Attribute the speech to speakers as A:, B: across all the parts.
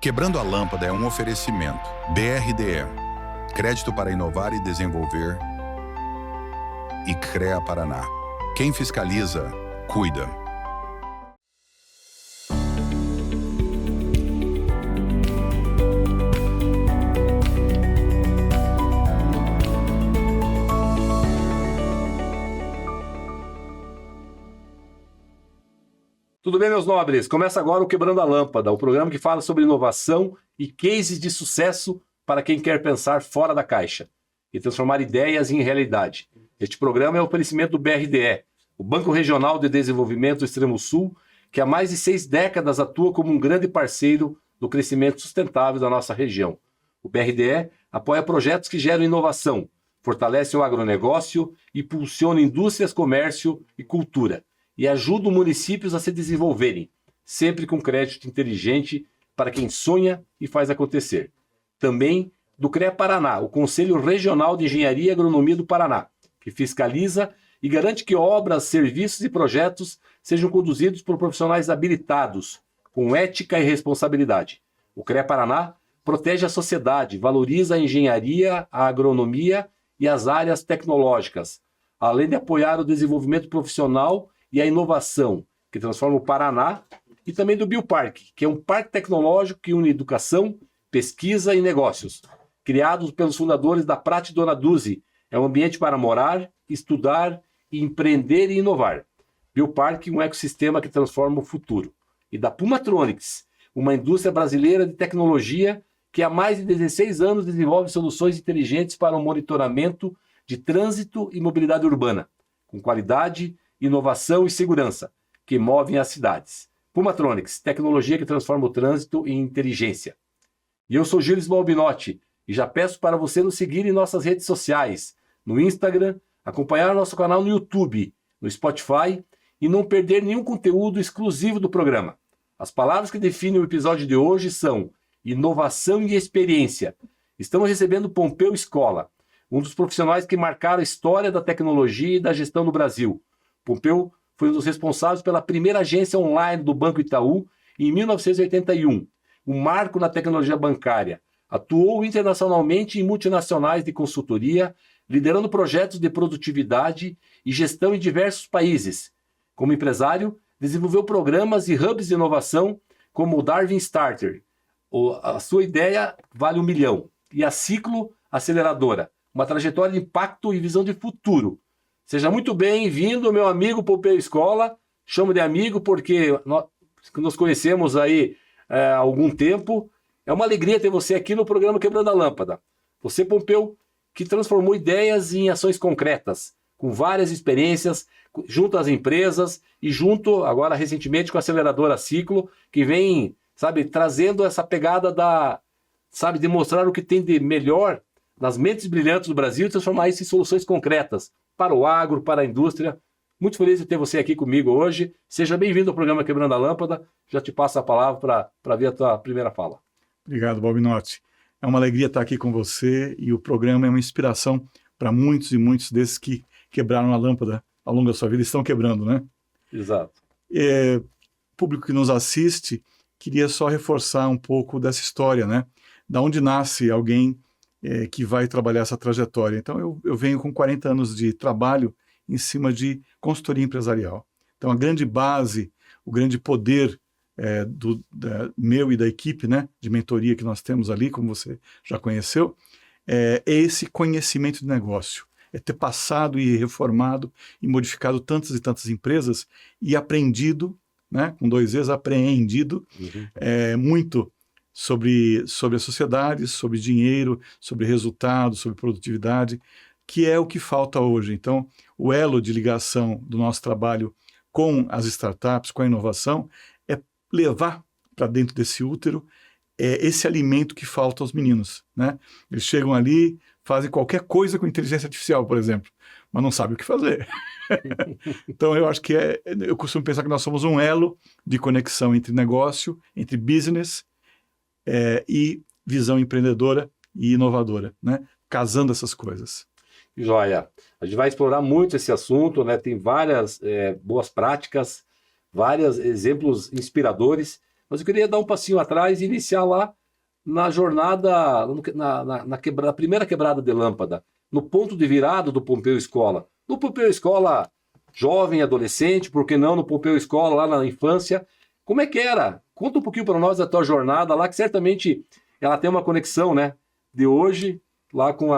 A: Quebrando a Lâmpada é um oferecimento. BRDE, Crédito para Inovar e Desenvolver, e CREA Paraná. Quem fiscaliza, cuida.
B: Tudo bem, meus nobres? Começa agora o Quebrando a Lâmpada, o programa que fala sobre inovação e cases de sucesso para quem quer pensar fora da caixa e transformar ideias em realidade. Este programa é o oferecimento do BRDE, o Banco Regional de Desenvolvimento do Extremo Sul, que há mais de 6 décadas atua como um grande parceiro do crescimento sustentável da nossa região. O BRDE apoia projetos que geram inovação, fortalecem o agronegócio, impulsionam indústrias, comércio e cultura, e ajudam municípios a se desenvolverem, sempre com crédito inteligente para quem sonha e faz acontecer. Também do CREA Paraná, o Conselho Regional de Engenharia e Agronomia do Paraná, que fiscaliza e garante que obras, serviços e projetos sejam conduzidos por profissionais habilitados, com ética e responsabilidade. O CREA Paraná protege a sociedade, valoriza a engenharia, a agronomia e as áreas tecnológicas, além de apoiar o desenvolvimento profissional e a inovação, que transforma o Paraná, e também do Bioparque, que é um parque tecnológico que une educação, pesquisa e negócios. Criado pelos fundadores da Prate Dona Duzi, é um ambiente para morar, estudar, empreender e inovar. Bioparque, um ecossistema que transforma o futuro. E da Pumatronics, uma indústria brasileira de tecnologia que há mais de 16 anos desenvolve soluções inteligentes para o monitoramento de trânsito e mobilidade urbana, com qualidade, inovação e segurança, que movem as cidades. Pumatronics, tecnologia que transforma o trânsito em inteligência. E eu sou Gilles Balbinotti, e já peço para você nos seguir em nossas redes sociais, no Instagram, acompanhar nosso canal no YouTube, no Spotify, e não perder nenhum conteúdo exclusivo do programa. As palavras que definem o episódio de hoje são inovação e experiência. Estamos recebendo Pompeu Escola, um dos profissionais que marcaram a história da tecnologia e da gestão no Brasil. Pompeu foi um dos responsáveis pela primeira agência online do Banco Itaú em 1981, um marco na tecnologia bancária. Atuou internacionalmente em multinacionais de consultoria, liderando projetos de produtividade e gestão em diversos países. Como empresário, desenvolveu programas e hubs de inovação como o Darwin Starter. A sua ideia vale 1 milhão. E a Ciclo Aceleradora, uma trajetória de impacto e visão de futuro. Seja muito bem-vindo, meu amigo Pompeu Escola. Chamo de amigo porque nos conhecemos aí há algum tempo. É uma alegria ter você aqui no programa Quebrando a Lâmpada. Você, Pompeu, que transformou ideias em ações concretas, com várias experiências, junto às empresas e junto, agora recentemente, com a aceleradora Ciclo, que vem, trazendo essa pegada de mostrar o que tem de melhor nas mentes brilhantes do Brasil e transformar isso em soluções concretas para o agro, para a indústria. Muito feliz de ter você aqui comigo hoje. Seja bem-vindo ao programa Quebrando a Lâmpada. Já te passo a palavra para ver a tua primeira fala.
C: Obrigado, Balbinotti. É uma alegria estar aqui com você e o programa é uma inspiração para muitos e muitos desses que quebraram a lâmpada ao longo da sua vida e estão quebrando, né?
B: Exato.
C: Público que nos assiste, queria só reforçar um pouco dessa história, né? Da onde nasce alguém que vai trabalhar essa trajetória. Então, eu venho com 40 anos de trabalho em cima de consultoria empresarial. Então, a grande base, o grande poder meu e da equipe, né, de mentoria que nós temos ali, como você já conheceu, é esse conhecimento de negócio. É ter passado e reformado e modificado tantas e tantas empresas e aprendido, né, com 2 E's, apreendido muito sobre a sociedade, sobre dinheiro, sobre resultado, sobre produtividade, que é o que falta hoje. Então, o elo de ligação do nosso trabalho com as startups, com a inovação, é levar para dentro desse útero esse alimento que falta aos meninos, né? Eles chegam ali, fazem qualquer coisa com inteligência artificial, por exemplo, mas não sabem o que fazer. Então, eu acho que eu costumo pensar que nós somos um elo de conexão entre negócio, entre business, e visão empreendedora e inovadora, né? Casando essas coisas.
B: Joia. A gente vai explorar muito esse assunto, né? Tem várias boas práticas, vários exemplos inspiradores, Mas eu queria dar um passinho atrás e iniciar lá na jornada, na primeira quebrada de lâmpada, no ponto de virada do Pompeu Escola. No Pompeu Escola jovem, adolescente, por que não no Pompeu Escola, lá na infância. Como é que era? Conta um pouquinho para nós da tua jornada lá, que certamente ela tem uma conexão, né, de hoje lá com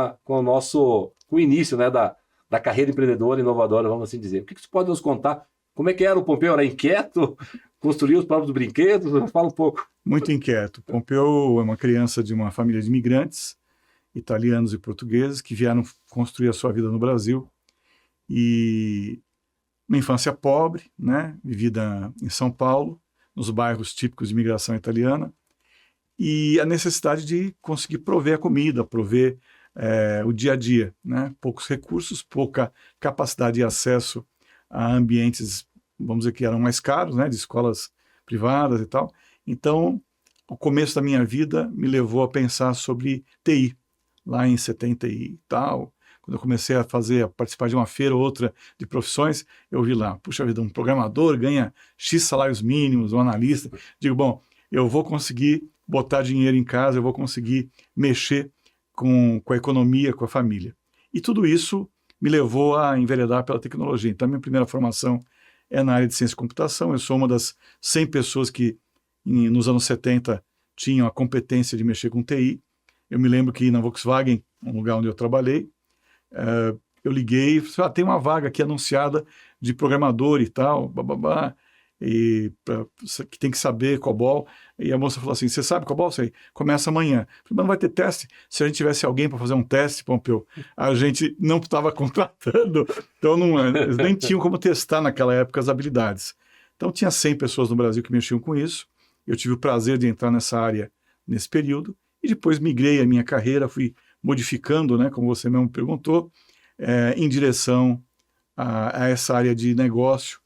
B: o início, né, da carreira empreendedora, inovadora, vamos assim dizer. O que você pode nos contar? Como é que era o Pompeu? Era inquieto? Construía os próprios brinquedos? Fala um pouco.
C: Muito inquieto. Pompeu é uma criança de uma família de imigrantes, italianos e portugueses, que vieram construir a sua vida no Brasil. E uma infância pobre, né, vivida em São Paulo, nos bairros típicos de imigração italiana, e a necessidade de conseguir prover a comida, prover o dia a dia, né? Poucos recursos, pouca capacidade de acesso a ambientes, vamos dizer que eram mais caros, né, de escolas privadas e tal. Então, o começo da minha vida me levou a pensar sobre TI, lá em 70 e tal. Quando eu comecei a participar de uma feira ou outra de profissões, eu vi lá, puxa vida, um programador ganha X salários mínimos, um analista. Digo, bom, eu vou conseguir botar dinheiro em casa, eu vou conseguir mexer com a economia, com a família. E tudo isso me levou a enveredar pela tecnologia. Então, a minha primeira formação é na área de ciência e computação. Eu sou uma das 100 pessoas que, nos anos 70, tinham a competência de mexer com TI. Eu me lembro que na Volkswagen, um lugar onde eu trabalhei, eu liguei e falei, tem uma vaga aqui anunciada de programador e tal, e que tem que saber COBOL. E a moça falou assim, você sabe COBOL? Sei. Começa amanhã. Eu falei, mas não vai ter teste? Se a gente tivesse alguém para fazer um teste, Pompeu, a gente não estava contratando, então eles nem tinham como testar naquela época as habilidades. Então tinha 100 pessoas no Brasil que mexiam com isso. Eu tive o prazer de entrar nessa área nesse período e depois migrei a minha carreira, fui modificando, né, como você mesmo perguntou, em direção a essa área de negócio,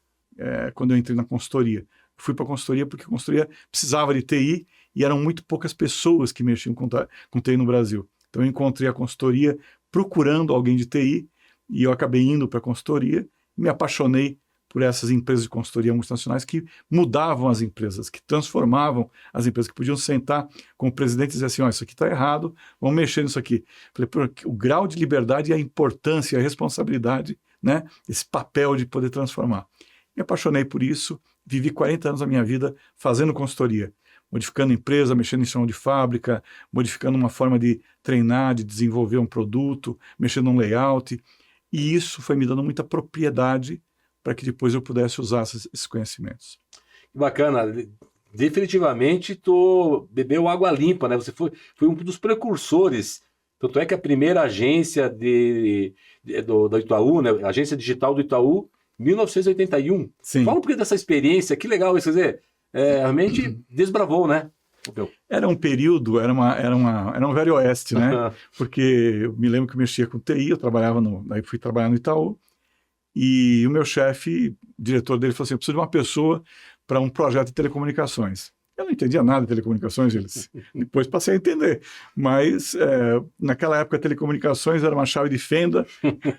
C: quando eu entrei na consultoria. Fui para a consultoria porque a consultoria precisava de TI e eram muito poucas pessoas que mexiam com TI no Brasil. Então eu encontrei a consultoria procurando alguém de TI e eu acabei indo para a consultoria e me apaixonei por essas empresas de consultoria multinacionais que mudavam as empresas, que transformavam as empresas, que podiam sentar com o presidente e dizer assim, isso aqui está errado, vamos mexer nisso aqui. Falei, o grau de liberdade e a importância, a responsabilidade, né, esse papel de poder transformar. Me apaixonei por isso, vivi 40 anos da minha vida fazendo consultoria, modificando empresa, mexendo em chão de fábrica, modificando uma forma de treinar, de desenvolver um produto, mexendo num layout, e isso foi me dando muita propriedade para que depois eu pudesse usar esses conhecimentos.
B: Bacana. Definitivamente tu bebeu água limpa, né? Você foi um dos precursores. Tanto é que a primeira agência do Itaú, né? A agência digital do Itaú, 1981.
C: Sim.
B: Fala um pouquinho dessa experiência, que legal isso, quer dizer, realmente desbravou, né?
C: Era um período, era um velho oeste, né? Porque eu me lembro que eu mexia com TI, eu trabalhava daí fui trabalhar no Itaú, e o meu chefe, o diretor dele, falou assim, eu preciso de uma pessoa para um projeto de telecomunicações. Eu não entendia nada de telecomunicações, eles depois passei a entender. Mas naquela época, telecomunicações era uma chave de fenda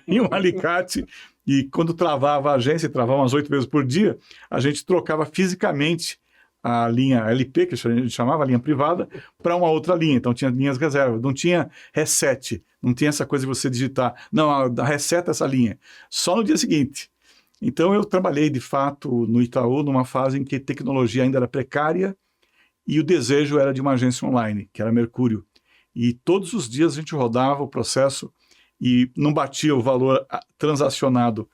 C: e um alicate, e quando travava a agência, travava umas 8 vezes por dia, a gente trocava fisicamente a linha LP, que a gente chamava a linha privada, para uma outra linha. Então tinha linhas reservas, não tinha reset, não tinha essa coisa de você digitar, não, reseta essa linha, só no dia seguinte. Então eu trabalhei de fato no Itaú numa fase em que a tecnologia ainda era precária e o desejo era de uma agência online, que era Mercúrio. E todos os dias a gente rodava o processo e não batia o valor transacionado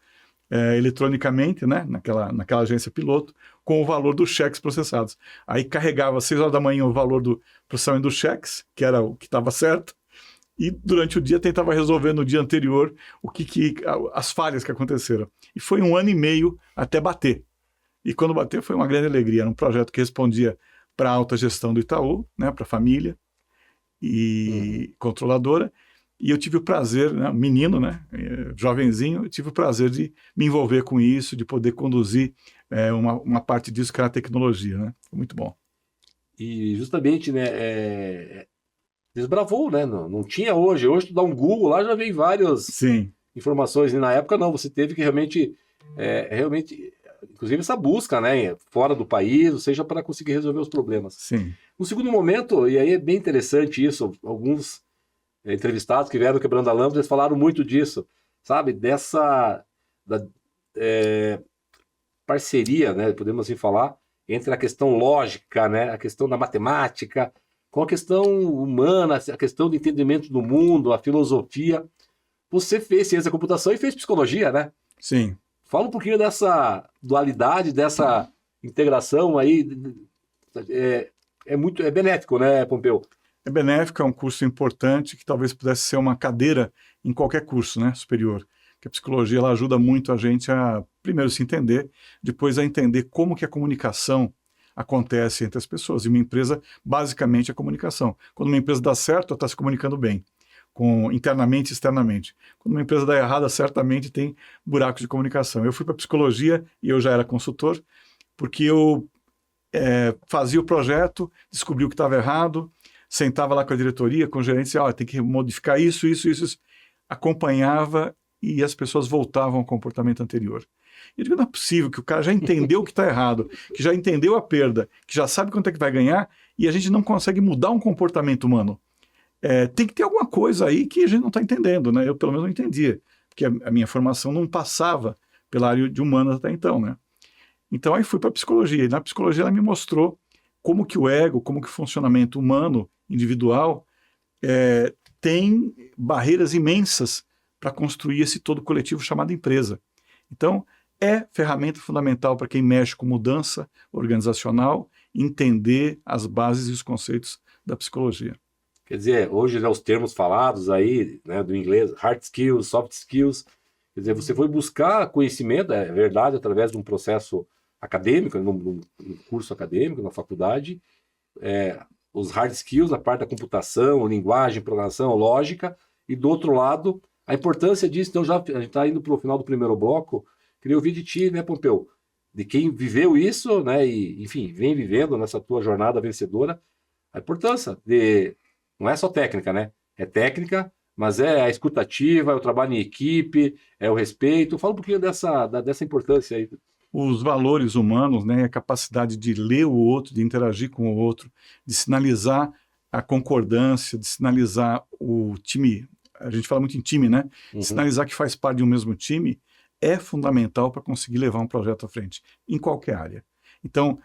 C: eletronicamente, né, naquela agência piloto, com o valor dos cheques processados. Aí carregava às 6 horas da manhã o valor do processamento dos cheques, que era o que estava certo, e durante o dia tentava resolver no dia anterior as falhas que aconteceram. E foi 1 ano e meio até bater. E quando bateu foi uma grande alegria. Era um projeto que respondia para a alta gestão do Itaú, né, para a família e controladora. E eu tive o prazer, né, menino, né, jovenzinho, eu tive o prazer de me envolver com isso, de poder conduzir uma parte disso que era a tecnologia, né? Foi muito bom.
B: E justamente, né, desbravou, né? Não tinha hoje. Hoje tu dá um Google lá, já vem várias informações. E na época não, você teve que realmente inclusive essa busca, né, fora do país, ou seja, para conseguir resolver os problemas.
C: Sim.
B: No segundo momento, e aí é bem interessante isso, alguns entrevistados que vieram Quebrando a Lâmpada, eles falaram muito disso, sabe, parceria, né, podemos assim falar, entre a questão lógica, né, a questão da matemática, com a questão humana, a questão do entendimento do mundo, a filosofia. Você fez ciência da computação e fez psicologia, né?
C: Sim.
B: Fala um pouquinho dessa dualidade, dessa integração aí. É benéfico, né, Pompeu?
C: É benéfico, é um curso importante que talvez pudesse ser uma cadeira em qualquer curso, né, superior. Porque a psicologia ela ajuda muito a gente a, primeiro, se entender, depois a entender como que a comunicação acontece entre as pessoas. E uma empresa, basicamente, é comunicação. Quando uma empresa dá certo, ela está se comunicando bem, internamente e externamente. Quando uma empresa dá errada, certamente tem buracos de comunicação. Eu fui para psicologia e eu já era consultor, porque eu fazia o projeto, descobri o que estava errado, sentava lá com a diretoria, com o gerente, e dizia, tem que modificar isso, acompanhava e as pessoas voltavam ao comportamento anterior. Eu digo, não é possível que o cara já entendeu o que está errado, que já entendeu a perda, que já sabe quanto é que vai ganhar, e a gente não consegue mudar um comportamento humano. Tem que ter alguma coisa aí que a gente não está entendendo, né? Eu pelo menos não entendia, porque a minha formação não passava pela área de humanas até então, né? Então aí fui para a psicologia, e na psicologia ela me mostrou como que o ego, como que o funcionamento humano, individual, tem barreiras imensas para construir esse todo coletivo chamado empresa. Então, é ferramenta fundamental para quem mexe com mudança organizacional, entender as bases e os conceitos da psicologia.
B: Quer dizer, hoje, né, os termos falados aí, né, do inglês, hard skills, soft skills, quer dizer, você foi buscar conhecimento, é verdade, através de um processo acadêmico, num curso acadêmico, na faculdade, os hard skills, a parte da computação, linguagem, programação, lógica, e do outro lado, a importância disso. Então, a gente está indo para o final do primeiro bloco, queria ouvir de ti, né, Pompeu, de quem viveu isso, né, e, enfim, vem vivendo nessa tua jornada vencedora, a importância não é só técnica, né, é técnica, mas é a escutativa, é o trabalho em equipe, é o respeito. Fala um pouquinho dessa importância aí.
C: Os valores humanos, né, a capacidade de ler o outro, de interagir com o outro, de sinalizar a concordância, de sinalizar o time, a gente fala muito em time, né?
B: Uhum.
C: Sinalizar que faz parte de um mesmo time é fundamental para conseguir levar um projeto à frente, em qualquer área. Então,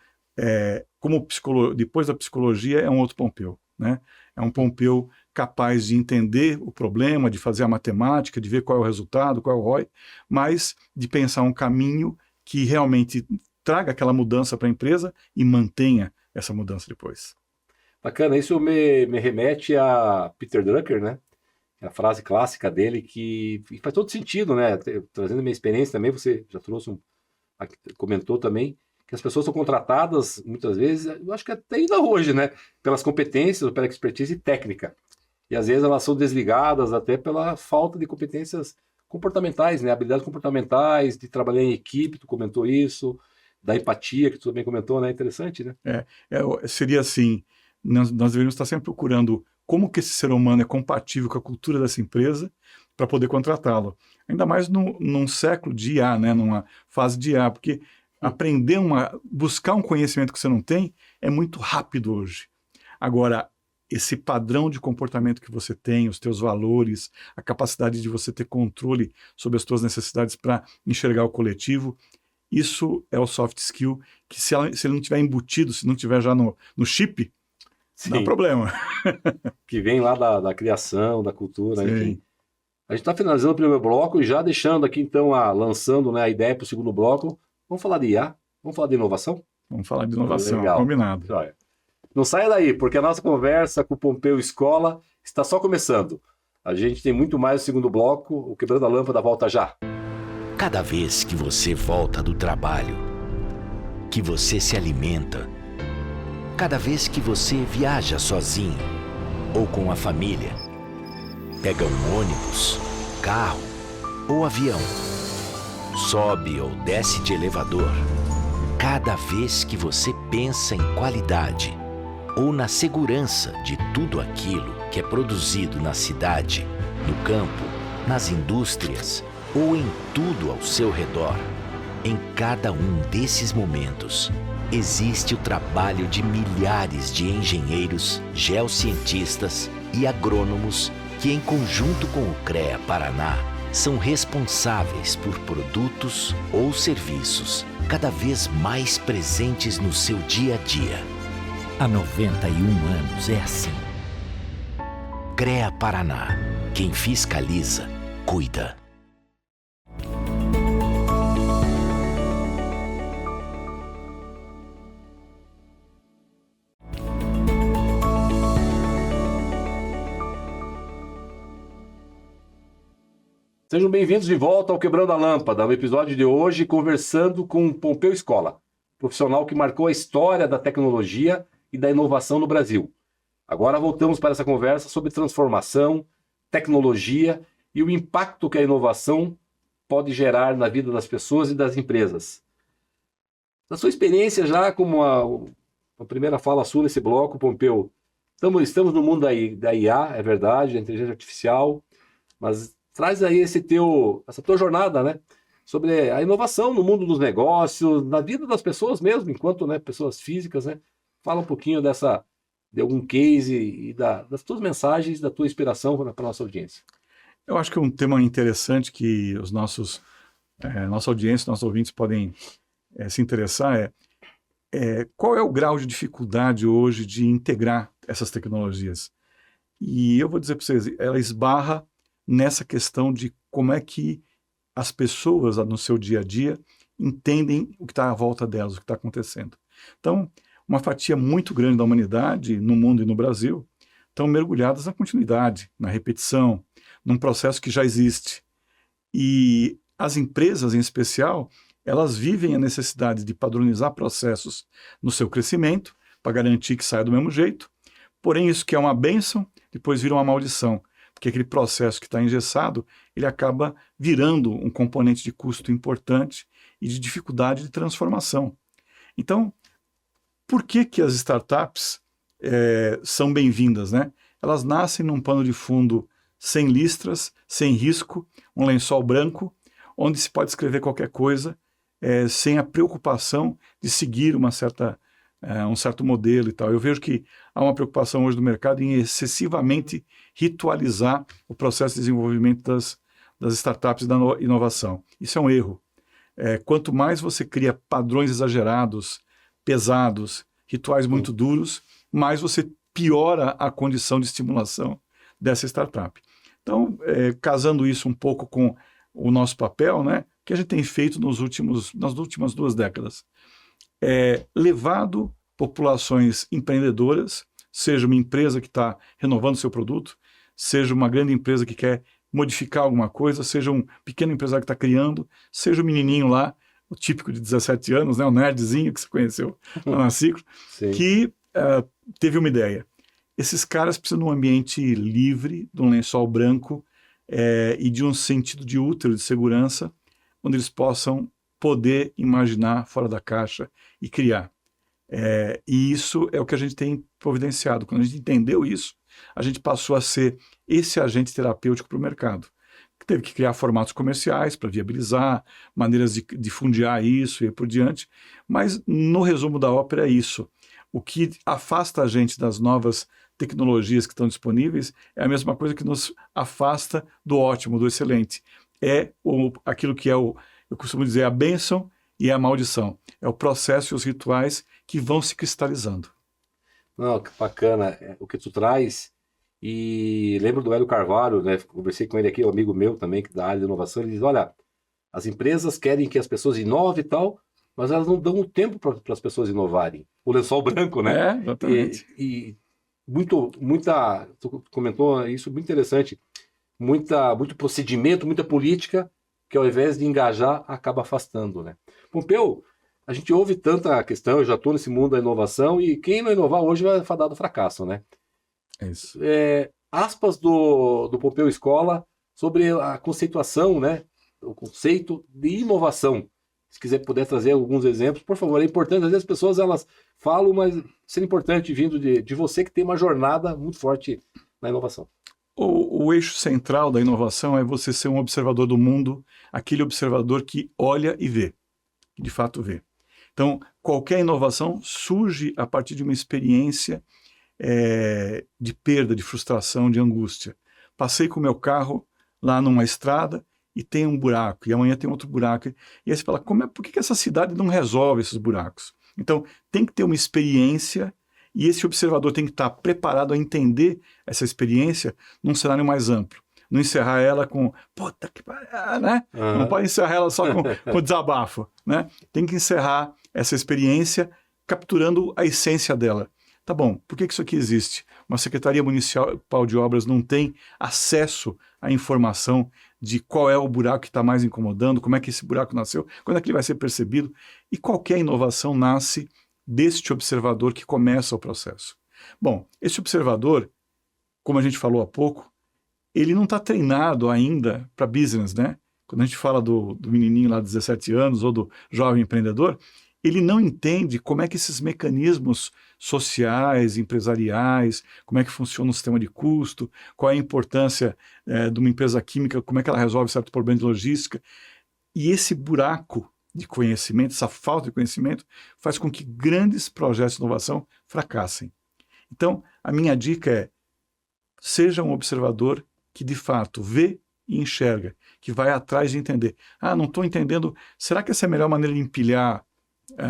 C: depois da psicologia, é um outro Pompeu, né? É um Pompeu capaz de entender o problema, de fazer a matemática, de ver qual é o resultado, qual é o ROI, mas de pensar um caminho que realmente traga aquela mudança para a empresa e mantenha essa mudança depois.
B: Bacana, isso me remete a Peter Drucker, né? A frase clássica dele que faz todo sentido, né? Trazendo a minha experiência também, você já trouxe comentou também, que as pessoas são contratadas, muitas vezes, eu acho que até ainda hoje, né? Pelas competências, pela expertise técnica. E às vezes elas são desligadas até pela falta de competências comportamentais, né? Habilidades comportamentais, de trabalhar em equipe, tu comentou isso, da empatia, que tu também comentou, né? Interessante, né?
C: Seria assim, nós deveríamos estar sempre procurando como que esse ser humano é compatível com a cultura dessa empresa para poder contratá-lo. Ainda mais num século de IA, né? Numa fase de IA, porque buscar um conhecimento que você não tem é muito rápido hoje. Agora, esse padrão de comportamento que você tem, os teus valores, a capacidade de você ter controle sobre as tuas necessidades para enxergar o coletivo, isso é o soft skill que se ele não tiver embutido, se não tiver já no chip,
B: Sim.
C: dá problema.
B: Que vem lá da criação, da cultura,
C: Sim.
B: enfim. A gente está finalizando o primeiro bloco e já deixando aqui, então, lançando, né, a ideia para o segundo bloco. Vamos falar de IA? Vamos falar de inovação?
C: Vamos falar de inovação,
B: Legal.
C: Combinado.
B: Olha, não saia daí, porque a nossa conversa com o Pompeu Escola está só começando. A gente tem muito mais no segundo bloco. O Quebrando a Lâmpada volta já.
D: Cada vez que você volta do trabalho, que você se alimenta, cada vez que você viaja sozinho ou com a família, pega um ônibus, carro ou avião, sobe ou desce de elevador, cada vez que você pensa em qualidade ou na segurança de tudo aquilo que é produzido na cidade, no campo, nas indústrias ou em tudo ao seu redor, Em cada um desses momentos, existe o trabalho de milhares de engenheiros, geocientistas e agrônomos que, em conjunto com o CREA Paraná, são responsáveis por produtos ou serviços cada vez mais presentes no seu dia a dia. Há 91 anos é assim. CREA Paraná. Quem fiscaliza, cuida.
B: Sejam bem-vindos de volta ao Quebrando a Lâmpada, no episódio de hoje, conversando com Pompeu Escola, profissional que marcou a história da tecnologia e da inovação no Brasil. Agora voltamos para essa conversa sobre transformação, tecnologia e o impacto que a inovação pode gerar na vida das pessoas e das empresas. Na sua experiência já como a primeira fala sua nesse bloco, Pompeu, estamos no mundo da IA, é verdade, da inteligência artificial, mas traz aí essa tua jornada, né? Sobre a inovação no mundo dos negócios, na vida das pessoas mesmo, enquanto, né, pessoas físicas, né? Fala um pouquinho de algum case e das tuas mensagens, da tua inspiração para a nossa audiência.
C: Eu acho que um tema interessante que nossa audiência, nossos ouvintes podem se interessar qual é o grau de dificuldade hoje de integrar essas tecnologias. E eu vou dizer para vocês, ela esbarra nessa questão de como é que as pessoas no seu dia a dia entendem o que está à volta delas, o que está acontecendo. Então, uma fatia muito grande da humanidade, no mundo e no Brasil, estão mergulhadas na continuidade, na repetição, num processo que já existe. E as empresas, em especial, elas vivem a necessidade de padronizar processos no seu crescimento, para garantir que saia do mesmo jeito. Porém, isso que é uma bênção, depois vira uma maldição, porque aquele processo que está engessado, ele acaba virando um componente de custo importante e de dificuldade de transformação. Então, por que as startups são bem-vindas, né? Elas nascem num pano de fundo sem listras, sem risco, um lençol branco, onde se pode escrever qualquer coisa, sem a preocupação de seguir um certo modelo e tal. Eu vejo que há uma preocupação hoje do mercado em excessivamente ritualizar o processo de desenvolvimento das startups e da inovação. Isso é um erro. Quanto mais você cria padrões exagerados, pesados, rituais muito duros, mais você piora a condição de estimulação dessa startup. Então, casando isso um pouco com o nosso papel, né, que a gente tem feito nas últimas 2 décadas, levado populações empreendedoras, seja uma empresa que está renovando seu produto, seja uma grande empresa que quer modificar alguma coisa, seja um pequeno empresário que está criando, seja o menininho lá, o típico de 17 anos, né, o nerdzinho que você conheceu lá na Ciclo, que teve uma ideia. Esses caras precisam de um ambiente livre, de um lençol branco e de um sentido de útero, de segurança, onde eles possam poder imaginar fora da caixa e criar. E isso é o que a gente tem providenciado. Quando a gente entendeu isso, a gente passou a ser esse agente terapêutico para o mercado. Teve que criar formatos comerciais para viabilizar, maneiras de fundiar isso e por diante. Mas, no resumo da ópera, é isso. O que afasta a gente das novas tecnologias que estão disponíveis é a mesma coisa que nos afasta do ótimo, do excelente. Aquilo que eu costumo dizer, a bênção e a maldição. É o processo e os rituais que vão se cristalizando.
B: Não, que bacana o que tu traz. E lembro do Hélio Carvalho, né? Conversei com ele aqui, um amigo meu também, que da área de inovação. Ele diz: olha, as empresas querem que as pessoas inovem e tal, mas elas não dão o tempo para as pessoas inovarem. O lençol branco, né?
C: Exatamente.
B: Tu comentou isso, muito interessante. Muito procedimento, muita política, que ao invés de engajar, acaba afastando, né? Pompeu, a gente ouve tanta questão, eu já estou nesse mundo da inovação, e quem não inovar hoje vai fadar do fracasso, né?
C: É isso.
B: Aspas do Pompeu Escola sobre a conceituação, né? O conceito de inovação. Se quiser puder trazer alguns exemplos, por favor. É importante, às vezes as pessoas elas falam, mas seria importante vindo de você que tem uma jornada muito forte na inovação.
C: O eixo central da inovação é você ser um observador do mundo, aquele observador que olha e vê. que de fato vê. Então, qualquer inovação surge a partir de uma experiência de perda, de frustração, de angústia. Passei com o meu carro lá numa estrada e tem um buraco, e amanhã tem outro buraco. E aí você fala, por que essa cidade não resolve esses buracos? Então, tem que ter uma experiência, e esse observador tem que estar preparado a entender essa experiência num cenário mais amplo. Não encerrar ela com, puta que pariu, né?
B: Uhum.
C: Não pode encerrar ela só com desabafo, né? Tem que encerrar essa experiência capturando a essência dela. Tá bom, por que isso aqui existe? Uma Secretaria Municipal de Obras não tem acesso à informação de qual é o buraco que está mais incomodando, como é que esse buraco nasceu, quando é que ele vai ser percebido. E qualquer inovação nasce deste observador que começa o processo. Bom, esse observador, como a gente falou há pouco, ele não está treinado ainda para business, né? Quando a gente fala do menininho lá de 17 anos ou do jovem empreendedor, ele não entende como é que esses mecanismos sociais, empresariais, como é que funciona o sistema de custo, qual é a importância de uma empresa química, como é que ela resolve certo problema de logística. E esse buraco de conhecimento, essa falta de conhecimento, faz com que grandes projetos de inovação fracassem. Então, a minha dica é, seja um observador que de fato vê e enxerga, que vai atrás de entender. Ah, não estou entendendo, será que essa é a melhor maneira de empilhar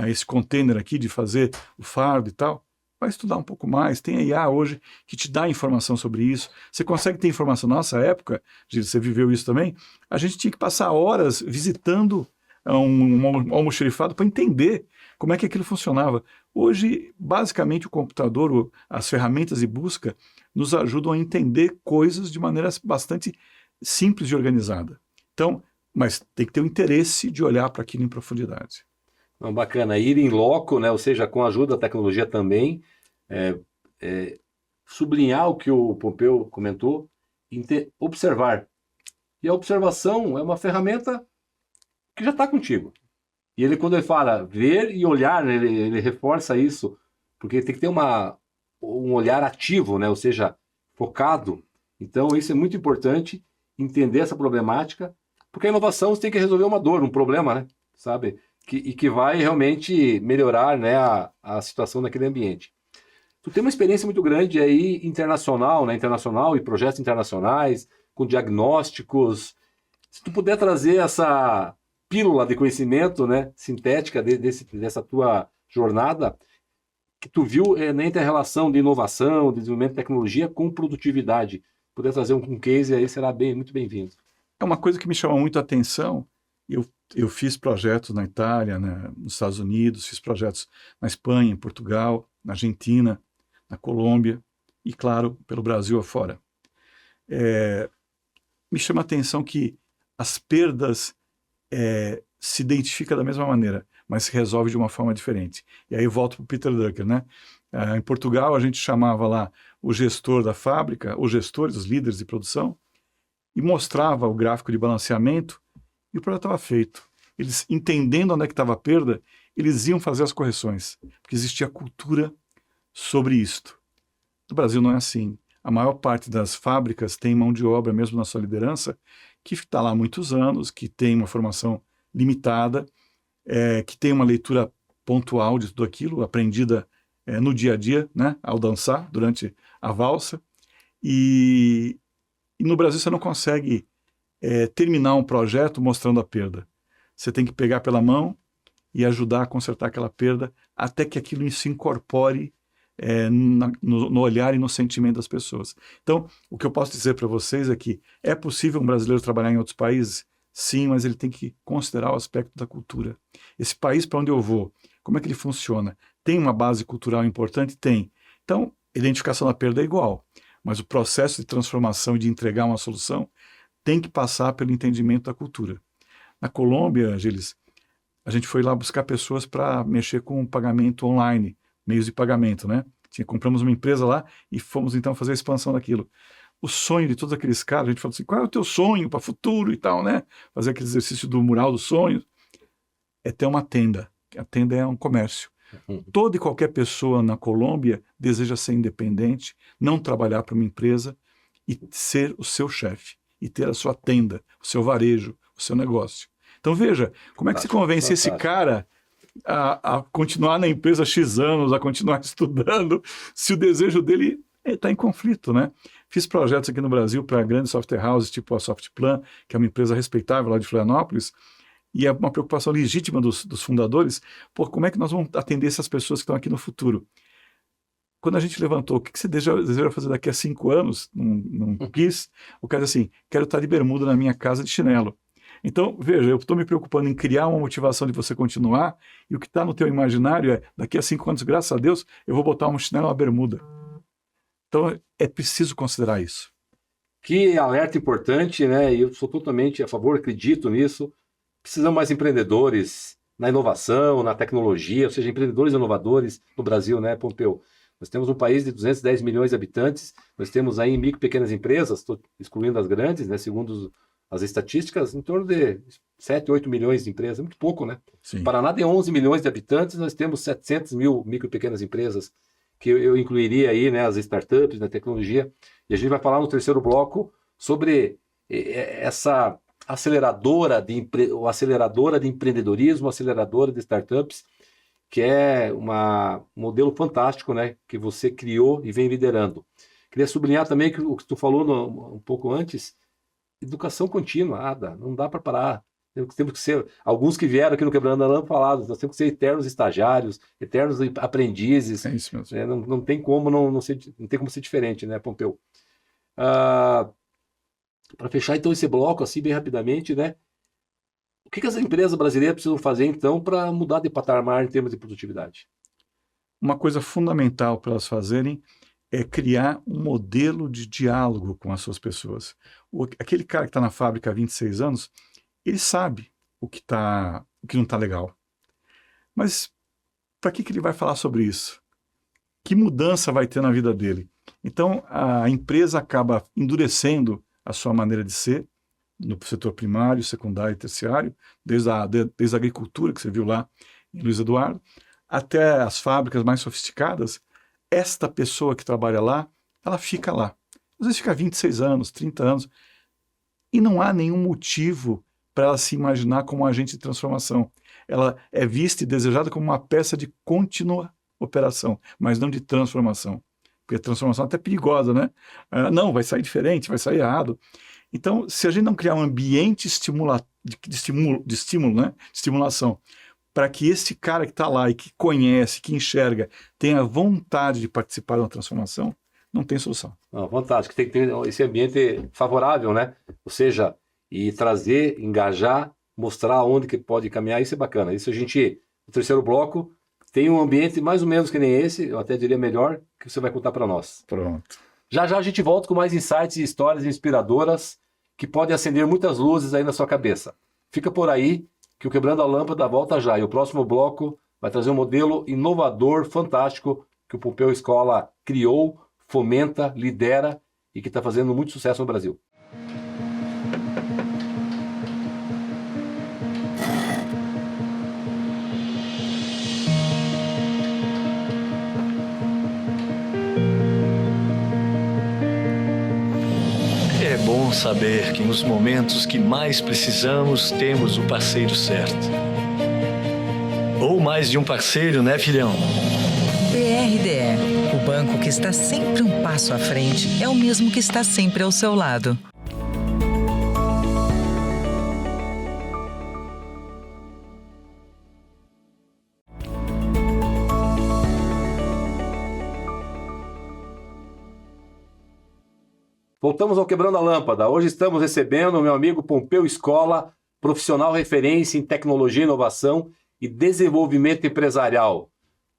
C: esse container aqui, de fazer o fardo e tal? Vai estudar um pouco mais, tem a IA hoje que te dá informação sobre isso. Você consegue ter informação. Na nossa época, Gil, você viveu isso também, a gente tinha que passar horas visitando um almoxerifado para entender como é que aquilo funcionava. Hoje, basicamente, o computador, as ferramentas de busca, nos ajudam a entender coisas de maneira bastante simples e organizada. Então, mas tem que ter o interesse de olhar para aquilo em profundidade.
B: Não, bacana, ir em loco, né? Ou seja, com a ajuda da tecnologia também, sublinhar o que o Pompeu comentou, observar. E a observação é uma ferramenta que já está contigo. E ele, quando ele fala ver e olhar, né, ele reforça isso, porque tem que ter um olhar ativo, né? Ou seja, focado. Então, isso é muito importante, entender essa problemática, porque a inovação você tem que resolver uma dor, um problema, né? Sabe? Que vai realmente melhorar, né, a situação daquele ambiente. Tu tem uma experiência muito grande aí internacional, né, internacional e projetos internacionais, com diagnósticos. Se tu puder trazer essa pílula de conhecimento, né, sintética dessa tua jornada, que tu viu na interrelação de inovação, de desenvolvimento de tecnologia com produtividade. Puder trazer um case aí, será muito bem-vindo.
C: É uma coisa que me chama muito a atenção. Eu fiz projetos na Itália, né, nos Estados Unidos, fiz projetos na Espanha, em Portugal, na Argentina, na Colômbia e, claro, pelo Brasil afora. Me chama a atenção que as perdas se identificam da mesma maneira, mas se resolve de uma forma diferente. E aí eu volto para o Peter Drucker, né? Em Portugal, a gente chamava lá o gestor da fábrica, os gestores, os líderes de produção, e mostrava o gráfico de balanceamento e o projeto estava feito. Eles, entendendo onde é que estava a perda, eles iam fazer as correções, porque existia cultura sobre isto. No Brasil não é assim. A maior parte das fábricas tem mão de obra, mesmo na sua liderança, que está lá há muitos anos, que tem uma formação limitada, que tem uma leitura pontual de tudo aquilo, aprendida no dia a dia, né, ao dançar, durante a valsa. E no Brasil você não consegue terminar um projeto mostrando a perda. Você tem que pegar pela mão e ajudar a consertar aquela perda até que aquilo se incorpore no olhar e no sentimento das pessoas. Então, o que eu posso dizer para vocês é que é possível um brasileiro trabalhar em outros países? Sim, mas ele tem que considerar o aspecto da cultura. Esse país para onde eu vou, como é que ele funciona? Tem uma base cultural importante? Tem. Então, identificação da perda é igual, mas o processo de transformação e de entregar uma solução tem que passar pelo entendimento da cultura. Na Colômbia, Gilles, a gente foi lá buscar pessoas para mexer com o pagamento online, meios de pagamento, né? Compramos uma empresa lá e fomos então fazer a expansão daquilo. O sonho de todos aqueles caras, a gente falou assim, qual é o teu sonho para o futuro e tal, né? Fazer aquele exercício do mural dos sonhos. É ter uma tenda. A tenda é um comércio. Toda e qualquer pessoa na Colômbia deseja ser independente, não trabalhar para uma empresa e ser o seu chefe. E ter a sua tenda, o seu varejo, o seu negócio. Então veja, como é que se convence esse cara a continuar na empresa X anos, a continuar estudando, se o desejo dele está em conflito, né? Fiz projetos aqui no Brasil para grandes software houses, tipo a Softplan, que é uma empresa respeitável lá de Florianópolis, e é uma preocupação legítima dos fundadores, por como é que nós vamos atender essas pessoas que estão aqui no futuro. Quando a gente levantou, o que você deseja fazer daqui a 5 anos, num quiz, o cara disse assim, quero estar de bermuda na minha casa de chinelo. Então, veja, eu estou me preocupando em criar uma motivação de você continuar, e o que está no teu imaginário é, daqui a 5 anos, graças a Deus, eu vou botar um chinelo e uma bermuda. Então, é preciso considerar isso.
B: Que alerta importante, né? E eu sou totalmente a favor, acredito nisso. Precisamos mais empreendedores na inovação, na tecnologia, ou seja, empreendedores inovadores no Brasil, né, Pompeu? Nós temos um país de 210 milhões de habitantes, nós temos aí micro e pequenas empresas, estou excluindo as grandes, né, segundo as estatísticas, em torno de 7, 8 milhões de empresas, muito pouco, né?
C: Sim.
B: Paraná tem 11 milhões de habitantes, nós temos 700 mil micro e pequenas empresas, que eu incluiria aí, né, as startups, na tecnologia, e a gente vai falar no terceiro bloco sobre essa aceleradora de empreendedorismo, aceleradora de startups, que é um modelo fantástico, né, que você criou e vem liderando. Queria sublinhar também que o que tu falou um pouco antes, educação contínua, não dá para parar. Temos que ser, alguns que vieram aqui no Quebrando a Lâmpada falaram, nós temos que ser eternos estagiários, eternos aprendizes.
C: É isso mesmo.
B: Né? Não tem como não tem como ser diferente, né, Pompeu? Para fechar então esse bloco assim bem rapidamente, né? O que as empresas brasileiras precisam fazer então para mudar de patamar em termos de produtividade?
C: Uma coisa fundamental para elas fazerem é criar um modelo de diálogo com as suas pessoas. Aquele cara que está na fábrica há 26 anos, ele sabe o que não está legal. Mas para que ele vai falar sobre isso? Que mudança vai ter na vida dele? Então, a empresa acaba endurecendo a sua maneira de ser, no setor primário, secundário e terciário, desde a agricultura, que você viu lá em Luiz Eduardo, até as fábricas mais sofisticadas. Esta pessoa que trabalha lá, ela fica lá. Às vezes fica 26 anos, 30 anos, e não há nenhum motivo para ela se imaginar como um agente de transformação. Ela é vista e desejada como uma peça de contínua operação, mas não de transformação. Porque a transformação é até perigosa, né? Não, vai sair diferente, vai sair errado. Então, se a gente não criar um ambiente de estímulo, né? De estimulação, para que esse cara que está lá e que conhece, que enxerga, tenha vontade de participar de uma transformação, não tem solução.
B: Fantástico, tem que ter esse ambiente favorável, né? Ou seja, e trazer, engajar, mostrar onde que pode caminhar, isso é bacana. Isso a gente, no terceiro bloco, tem um ambiente mais ou menos que nem esse, eu até diria melhor, que você vai contar para nós.
C: Pronto.
B: Já a gente volta com mais insights e histórias inspiradoras que podem acender muitas luzes aí na sua cabeça. Fica por aí, que o Quebrando a Lâmpada volta já. E o próximo bloco vai trazer um modelo inovador, fantástico, que o Pompeu Escola criou, fomenta, lidera e que está fazendo muito sucesso no Brasil.
E: É bom saber que nos momentos que mais precisamos, temos o parceiro certo. Ou mais de um parceiro, né, filhão?
F: BRDE, o banco que está sempre um passo à frente, é o mesmo que está sempre ao seu lado.
B: Voltamos ao Quebrando a Lâmpada. Hoje estamos recebendo o meu amigo Pompeu Escola, profissional referência em tecnologia, inovação e desenvolvimento empresarial.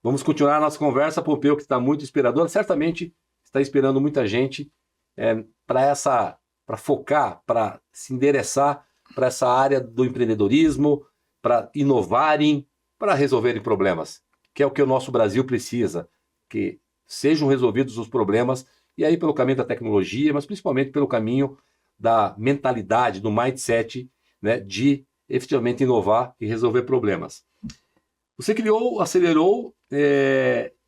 B: Vamos continuar a nossa conversa, Pompeu, que está muito inspiradora. Certamente está inspirando muita gente para focar, para se endereçar para essa área do empreendedorismo, para inovarem, para resolverem problemas, que é o que o nosso Brasil precisa, que sejam resolvidos os problemas. E aí pelo caminho da tecnologia, mas principalmente pelo caminho da mentalidade, do mindset, né, de efetivamente inovar e resolver problemas. Você acelerou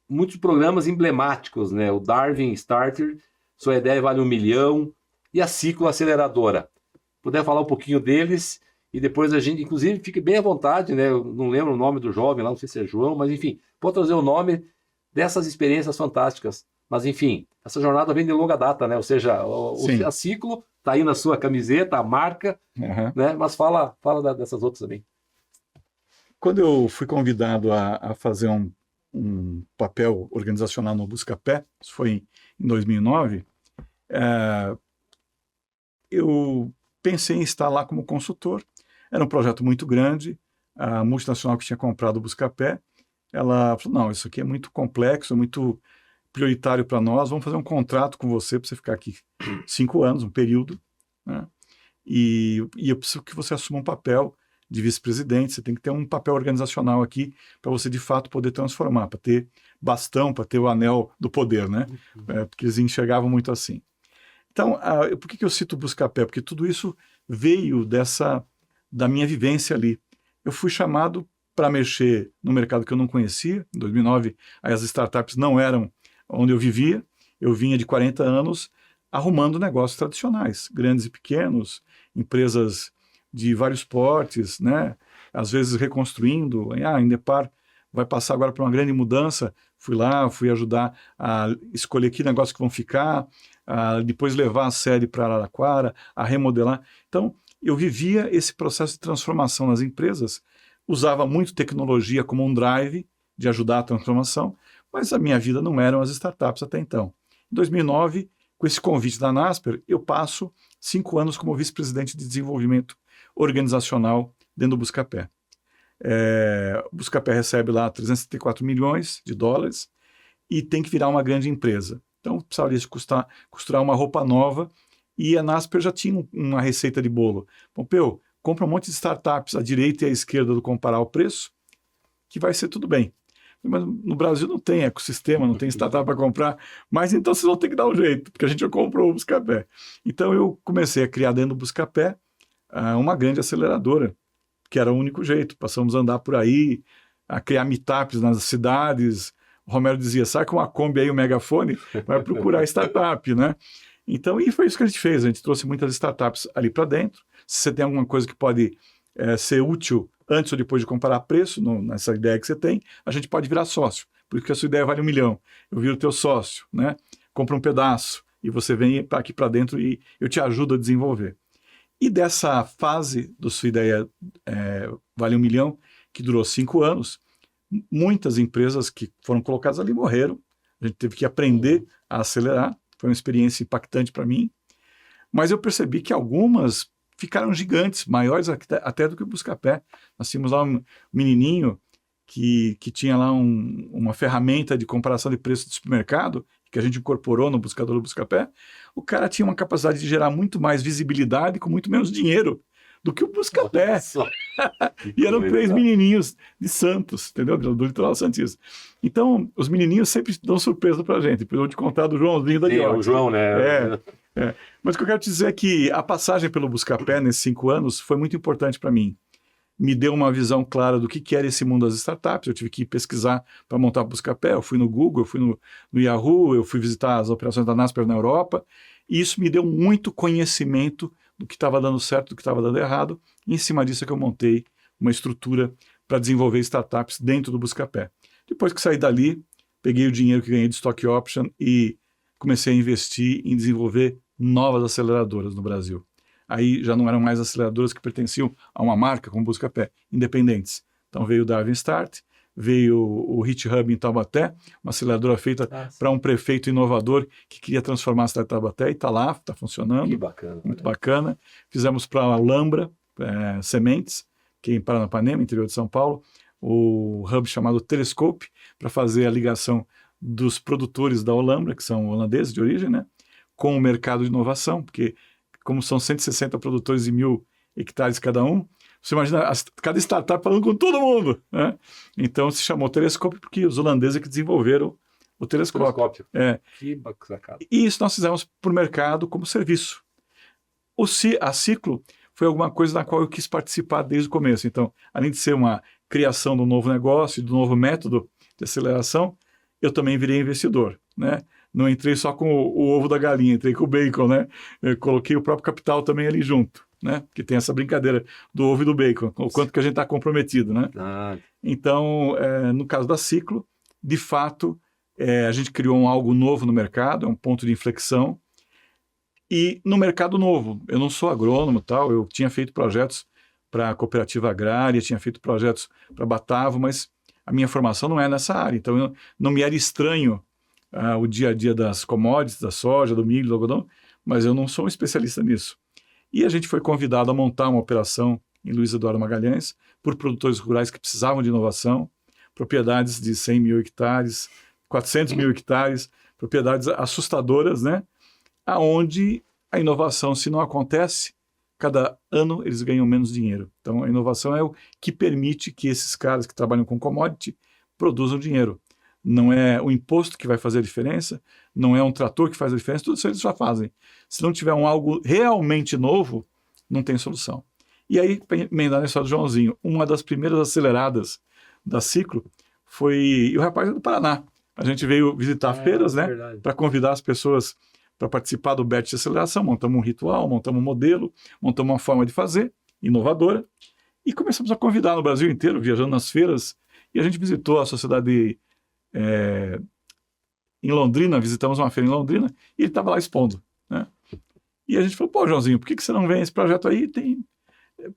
B: muitos programas emblemáticos, né? O Darwin Starter, Sua Ideia Vale 1 Milhão e a Ciclo Aceleradora. Puder falar um pouquinho deles e depois a gente, inclusive, fique bem à vontade, né? Eu não lembro o nome do jovem lá, não sei se é João, mas enfim, pode trazer o nome dessas experiências fantásticas. Mas enfim, essa jornada vem de longa data, né? Ou seja,
C: Sim.
B: a Ciclo está aí na sua camiseta, a marca,
C: Uhum.
B: né? Mas fala dessas outras também.
C: Quando eu fui convidado a fazer um papel organizacional no Buscapé, isso foi em 2009, eu pensei em estar lá como consultor. Era um projeto muito grande, a multinacional que tinha comprado o Buscapé, ela falou, não, isso aqui é muito complexo, é muito prioritário para nós, vamos fazer um contrato com você para você ficar aqui 5 anos, um período, né? E eu preciso que você assuma um papel de vice-presidente, você tem que ter um papel organizacional aqui para você, de fato, poder transformar, para ter bastão, para ter o anel do poder, né? Porque eles enxergavam muito assim. Então, por que eu cito o Buscapé? Porque tudo isso veio da minha vivência ali. Eu fui chamado para mexer no mercado que eu não conhecia. Em 2009, as startups não eram onde eu vivia. Eu vinha de 40 anos arrumando negócios tradicionais, grandes e pequenos, empresas de vários portes, né? Às vezes reconstruindo. A Indepar vai passar agora por uma grande mudança. Fui lá, fui ajudar a escolher que negócios que vão ficar, depois levar a sede para Araraquara, a remodelar. Então, eu vivia esse processo de transformação nas empresas, usava muito tecnologia como um drive de ajudar a transformação, mas a minha vida não eram as startups até então. Em 2009, com esse convite da Naspers, eu passo 5 anos como vice-presidente de desenvolvimento organizacional dentro do Buscapé. O Buscapé recebe lá 374 milhões de dólares e tem que virar uma grande empresa. Então, precisaria de costurar uma roupa nova e a Naspers já tinha uma receita de bolo. Pompeu, compra um monte de startups à direita e à esquerda do comparar o preço, que vai ser tudo bem. Mas no Brasil não tem ecossistema, não tem startup para comprar, mas então vocês vão ter que dar um jeito, porque a gente já comprou o Buscapé. Então eu comecei a criar dentro do Buscapé uma grande aceleradora, que era o único jeito. Passamos a andar por aí, a criar meetups nas cidades. O Romero dizia, sai com a Kombi aí, o megafone, vai procurar startup, né? Então, e foi isso que a gente fez. A gente trouxe muitas startups ali para dentro. Se você tem alguma coisa que pode ser útil antes ou depois de comparar preço, nessa ideia que você tem, a gente pode virar sócio. Porque a sua ideia vale 1 milhão. Eu viro teu sócio, né? Compra um pedaço e você vem aqui para dentro e eu te ajudo a desenvolver. E dessa fase do sua ideia vale 1 milhão, que durou 5 anos, muitas empresas que foram colocadas ali morreram. A gente teve que aprender a acelerar. Foi uma experiência impactante para mim. Mas eu percebi que algumas ficaram gigantes, maiores até do que o Buscapé. Nós tínhamos lá um menininho que tinha lá uma ferramenta de comparação de preço de supermercado, que a gente incorporou no buscador do Buscapé. O cara tinha uma capacidade de gerar muito mais visibilidade com muito menos dinheiro do que o Buscapé. E eram 3 menininhos de Santos, entendeu? Do litoral santista. Então, os menininhos sempre dão surpresa pra gente. Eu vou te contar do Joãozinho da Dioc.
B: O João, né?
C: Mas o que eu quero te dizer é que a passagem pelo Buscapé nesses 5 anos foi muito importante para mim. Me deu uma visão clara do que era esse mundo das startups. Eu tive que pesquisar para montar o Buscapé. Eu fui no Google, eu fui no Yahoo, eu fui visitar as operações da Naspers na Europa. E isso me deu muito conhecimento do que estava dando certo, do que estava dando errado. E em cima disso é que eu montei uma estrutura para desenvolver startups dentro do Buscapé. Depois que saí dali, peguei o dinheiro que ganhei de Stock Option e comecei a investir em desenvolver novas aceleradoras no Brasil. Aí já não eram mais aceleradoras que pertenciam a uma marca como Buscapé, independentes. Então veio o Darwin Start, veio o Hit Hub em Taubaté, uma aceleradora feita para um prefeito inovador que queria transformar a cidade de Taubaté, e está lá, está funcionando.
B: Que bacana.
C: Muito bacana. Fizemos para a Alhambra Sementes, que é em Paranapanema, interior de São Paulo, o hub chamado Telescope, para fazer a ligação dos produtores da Alhambra, que são holandeses de origem, né, com o mercado de inovação, porque como são 160 produtores e 1.000 hectares cada um, você imagina cada startup falando com todo mundo, né? Então se chamou Telescope porque os holandeses que desenvolveram o telescópio.
B: Que bacana.
C: E isso nós fizemos para o mercado como serviço. A Ciclo foi alguma coisa na qual eu quis participar desde o começo. Então, além de ser uma criação de um novo negócio, de um novo método de aceleração, eu também virei investidor, né? Não entrei só com o ovo da galinha, entrei com o bacon, né? Eu coloquei o próprio capital também ali junto. né? Que tem essa brincadeira do ovo e do bacon, o quanto que a gente está comprometido, né? Então, no caso da Ciclo, de fato, a gente criou algo novo no mercado, é um ponto de inflexão. E no mercado novo, eu não sou agrônomo, tal, eu tinha feito projetos para a cooperativa agrária, tinha feito projetos para Batavo, mas a minha formação não é nessa área, então não me era estranho o dia a dia das commodities, da soja, do milho, do algodão, mas eu não sou um especialista nisso. E a gente foi convidado a montar uma operação em Luiz Eduardo Magalhães por produtores rurais que precisavam de inovação, propriedades de 100 mil hectares, 400 mil hectares, propriedades assustadoras, né? Aonde a inovação, se não acontece, cada ano eles ganham menos dinheiro. Então, a inovação é o que permite que esses caras que trabalham com commodity produzam dinheiro. Não é o imposto que vai fazer a diferença, não é um trator que faz a diferença, tudo isso eles já fazem. Se não tiver algo realmente novo, não tem solução. E aí, para emendar na história do Joãozinho, uma das primeiras aceleradas da Ciclo foi... E o rapaz é do Paraná. A gente veio visitar feiras, né? Para convidar as pessoas para participar do BET de aceleração. Montamos um ritual, montamos um modelo, montamos uma forma de fazer, inovadora, e começamos a convidar no Brasil inteiro, viajando nas feiras. E a gente visitou a sociedade em Londrina, visitamos uma feira em Londrina, e ele estava lá expondo, né? E a gente falou, pô, Joãozinho, por que você não vem esse projeto aí?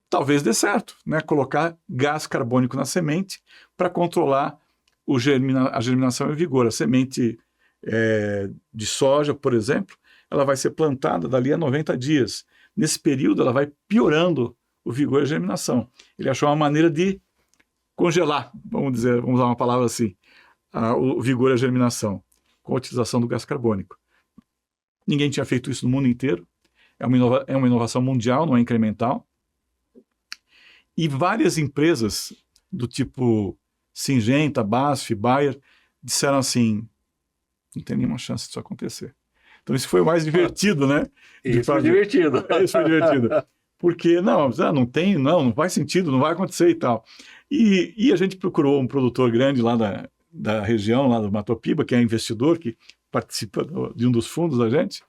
C: Talvez dê certo, né? Colocar gás carbônico na semente para controlar a germinação e o vigor. A semente de soja, por exemplo, ela vai ser plantada dali a 90 dias. Nesse período, ela vai piorando o vigor e a germinação. Ele achou uma maneira de congelar, vamos usar uma palavra assim, o vigor e a germinação, com a utilização do gás carbônico. Ninguém tinha feito isso no mundo inteiro. É uma inovação mundial, não é incremental. E várias empresas do tipo Syngenta, BASF, Bayer, disseram assim, não tem nenhuma chance disso acontecer. Então isso foi o mais divertido, né?
B: Isso foi divertido.
C: Isso foi divertido. Porque, não faz sentido, não vai acontecer e tal. E a gente procurou um produtor grande lá da região, lá do Matopiba, que é investidor, que participa de um dos fundos da gente,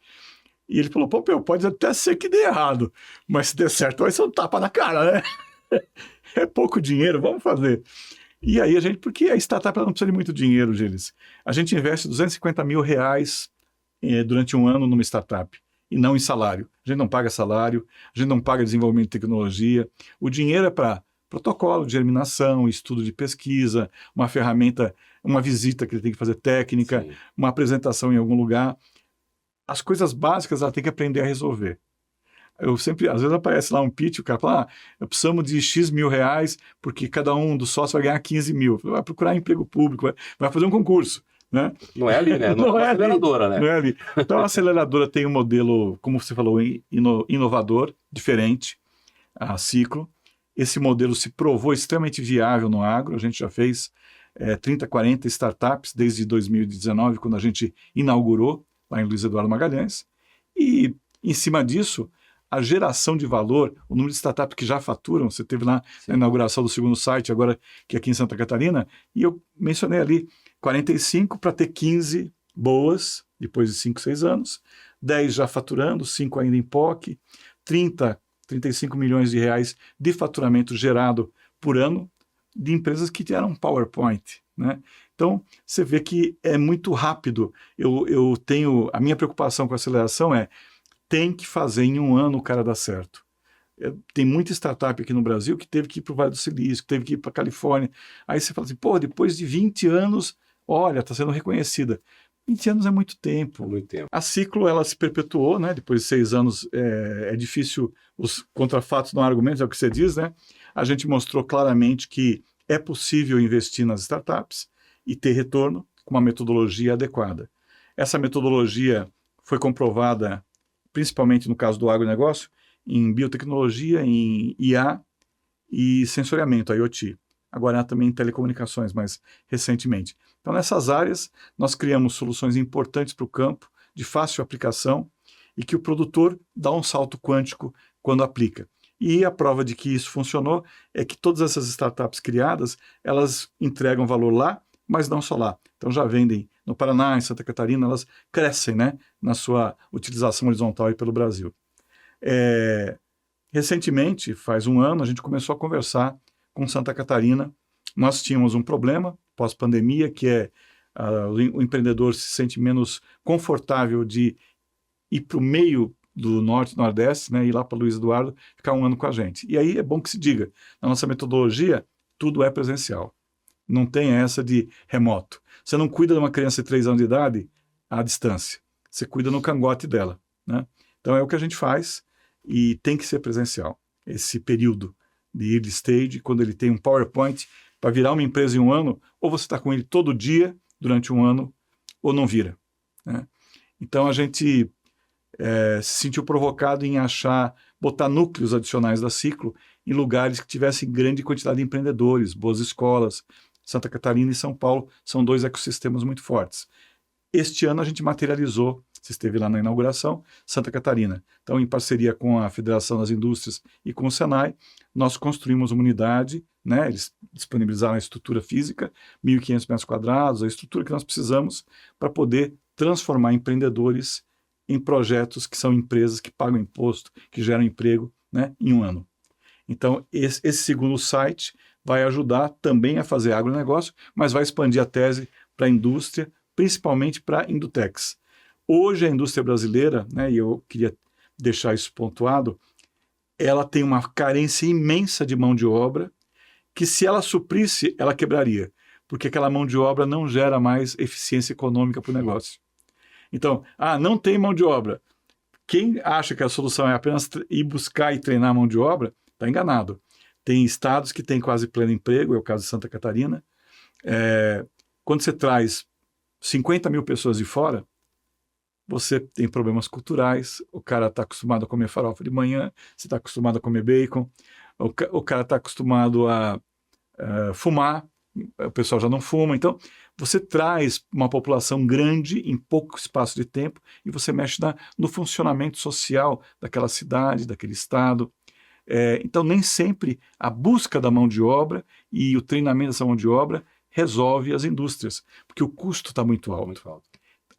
C: e ele falou, pode até ser que dê errado, mas se der certo vai ser um tapa na cara, né? É pouco dinheiro, vamos fazer. E aí porque a startup ela não precisa de muito dinheiro, Gilles. A gente investe R$250 mil durante um ano numa startup, e não em salário. A gente não paga salário, a gente não paga desenvolvimento de tecnologia. O dinheiro é para protocolo de germinação, estudo de pesquisa, uma ferramenta, uma visita que ele tem que fazer técnica, sim, uma apresentação em algum lugar. As coisas básicas ela tem que aprender a resolver. Às vezes aparece lá um pitch, o cara fala, precisamos de X mil reais, porque cada um dos sócios vai ganhar 15 mil. Vai procurar emprego público, vai fazer um concurso. Né?
B: Não é ali, né? Não é aceleradora, né?
C: Não é ali. Então a aceleradora tem um modelo, como você falou, inovador, diferente, a Ciclo. Esse modelo se provou extremamente viável no agro. A gente já fez 30, 40 startups desde 2019, quando a gente inaugurou lá em Luiz Eduardo Magalhães. E em cima disso, a geração de valor, o número de startups que já faturam, você teve lá na inauguração do segundo site, agora que é aqui em Santa Catarina, e eu mencionei ali 45 para ter 15 boas, depois de 5, 6 anos, 10 já faturando, 5 ainda em POC, 35 milhões de reais de faturamento gerado por ano de empresas que eram PowerPoint, né? Então, você vê que é muito rápido. A minha preocupação com a aceleração tem que fazer em um ano o cara dar certo. Tem muita startup aqui no Brasil que teve que ir para o Vale do Silício, que teve que ir para a Califórnia. Aí você fala assim, depois de 20 anos, olha, está sendo reconhecida. 20 anos é muito tempo.
B: Muito tempo.
C: A Ciclo, ela se perpetuou, né? Depois de 6 anos, é difícil, os contrafatos não há argumentos, é o que você diz, né? A gente mostrou claramente que é possível investir nas startups e ter retorno com uma metodologia adequada. Essa metodologia foi comprovada, principalmente no caso do agronegócio, em biotecnologia, em IA e sensoriamento, IoT. Agora também em telecomunicações, mais recentemente. Então, nessas áreas, nós criamos soluções importantes para o campo, de fácil aplicação, e que o produtor dá um salto quântico quando aplica. E a prova de que isso funcionou é que todas essas startups criadas, elas entregam valor lá, mas não só lá. Então, já vendem no Paraná, em Santa Catarina, elas crescem, né, na sua utilização horizontal e pelo Brasil. Recentemente, faz um ano, a gente começou a conversar com Santa Catarina. Nós tínhamos um problema pós-pandemia, que é o empreendedor se sente menos confortável de ir para o meio do Norte e Nordeste, né, ir lá para Luiz Eduardo, ficar um ano com a gente. E aí é bom que se diga, na nossa metodologia, tudo é presencial. Não tem essa de remoto. Você não cuida de uma criança de 3 anos de idade à distância. Você cuida no cangote dela, né? Então é o que a gente faz e tem que ser presencial. Esse período de early stage, quando ele tem um PowerPoint para virar uma empresa em um ano, ou você está com ele todo dia durante um ano, ou não vira, né? Então a gente se sentiu provocado em botar núcleos adicionais da Ciclo em lugares que tivessem grande quantidade de empreendedores, boas escolas. Santa Catarina e São Paulo são 2 ecossistemas muito fortes. Este ano a gente materializou, você esteve lá na inauguração, Santa Catarina. Então, em parceria com a Federação das Indústrias e com o Senai, nós construímos uma unidade, né? Eles disponibilizaram a estrutura física, 1.500 metros quadrados, a estrutura que nós precisamos para poder transformar empreendedores em projetos que são empresas que pagam imposto, que geram emprego, né, em um ano. Então, esse segundo site vai ajudar também a fazer agronegócio, mas vai expandir a tese para a indústria, principalmente para Indutex. Hoje a indústria brasileira, né, e eu queria deixar isso pontuado, ela tem uma carência imensa de mão de obra, que se ela suprisse, ela quebraria, porque aquela mão de obra não gera mais eficiência econômica para o negócio. Então, não tem mão de obra. Quem acha que a solução é apenas ir buscar e treinar a mão de obra, está enganado. Tem estados que têm quase pleno emprego, é o caso de Santa Catarina. Quando você traz 50 mil pessoas de fora, você tem problemas culturais, o cara está acostumado a comer farofa de manhã, você está acostumado a comer bacon, o cara está acostumado a fumar, o pessoal já não fuma. Então, você traz uma população grande em pouco espaço de tempo e você mexe no funcionamento social daquela cidade, daquele estado. Então, nem sempre a busca da mão de obra e o treinamento dessa mão de obra resolve as indústrias, porque o custo está muito alto. Muito alto.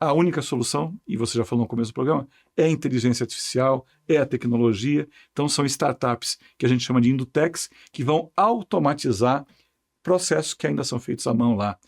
C: A única solução, e você já falou no começo do programa, é a inteligência artificial, é a tecnologia. Então, são startups que a gente chama de Indutex, que vão automatizar processos que ainda são feitos à mão lá.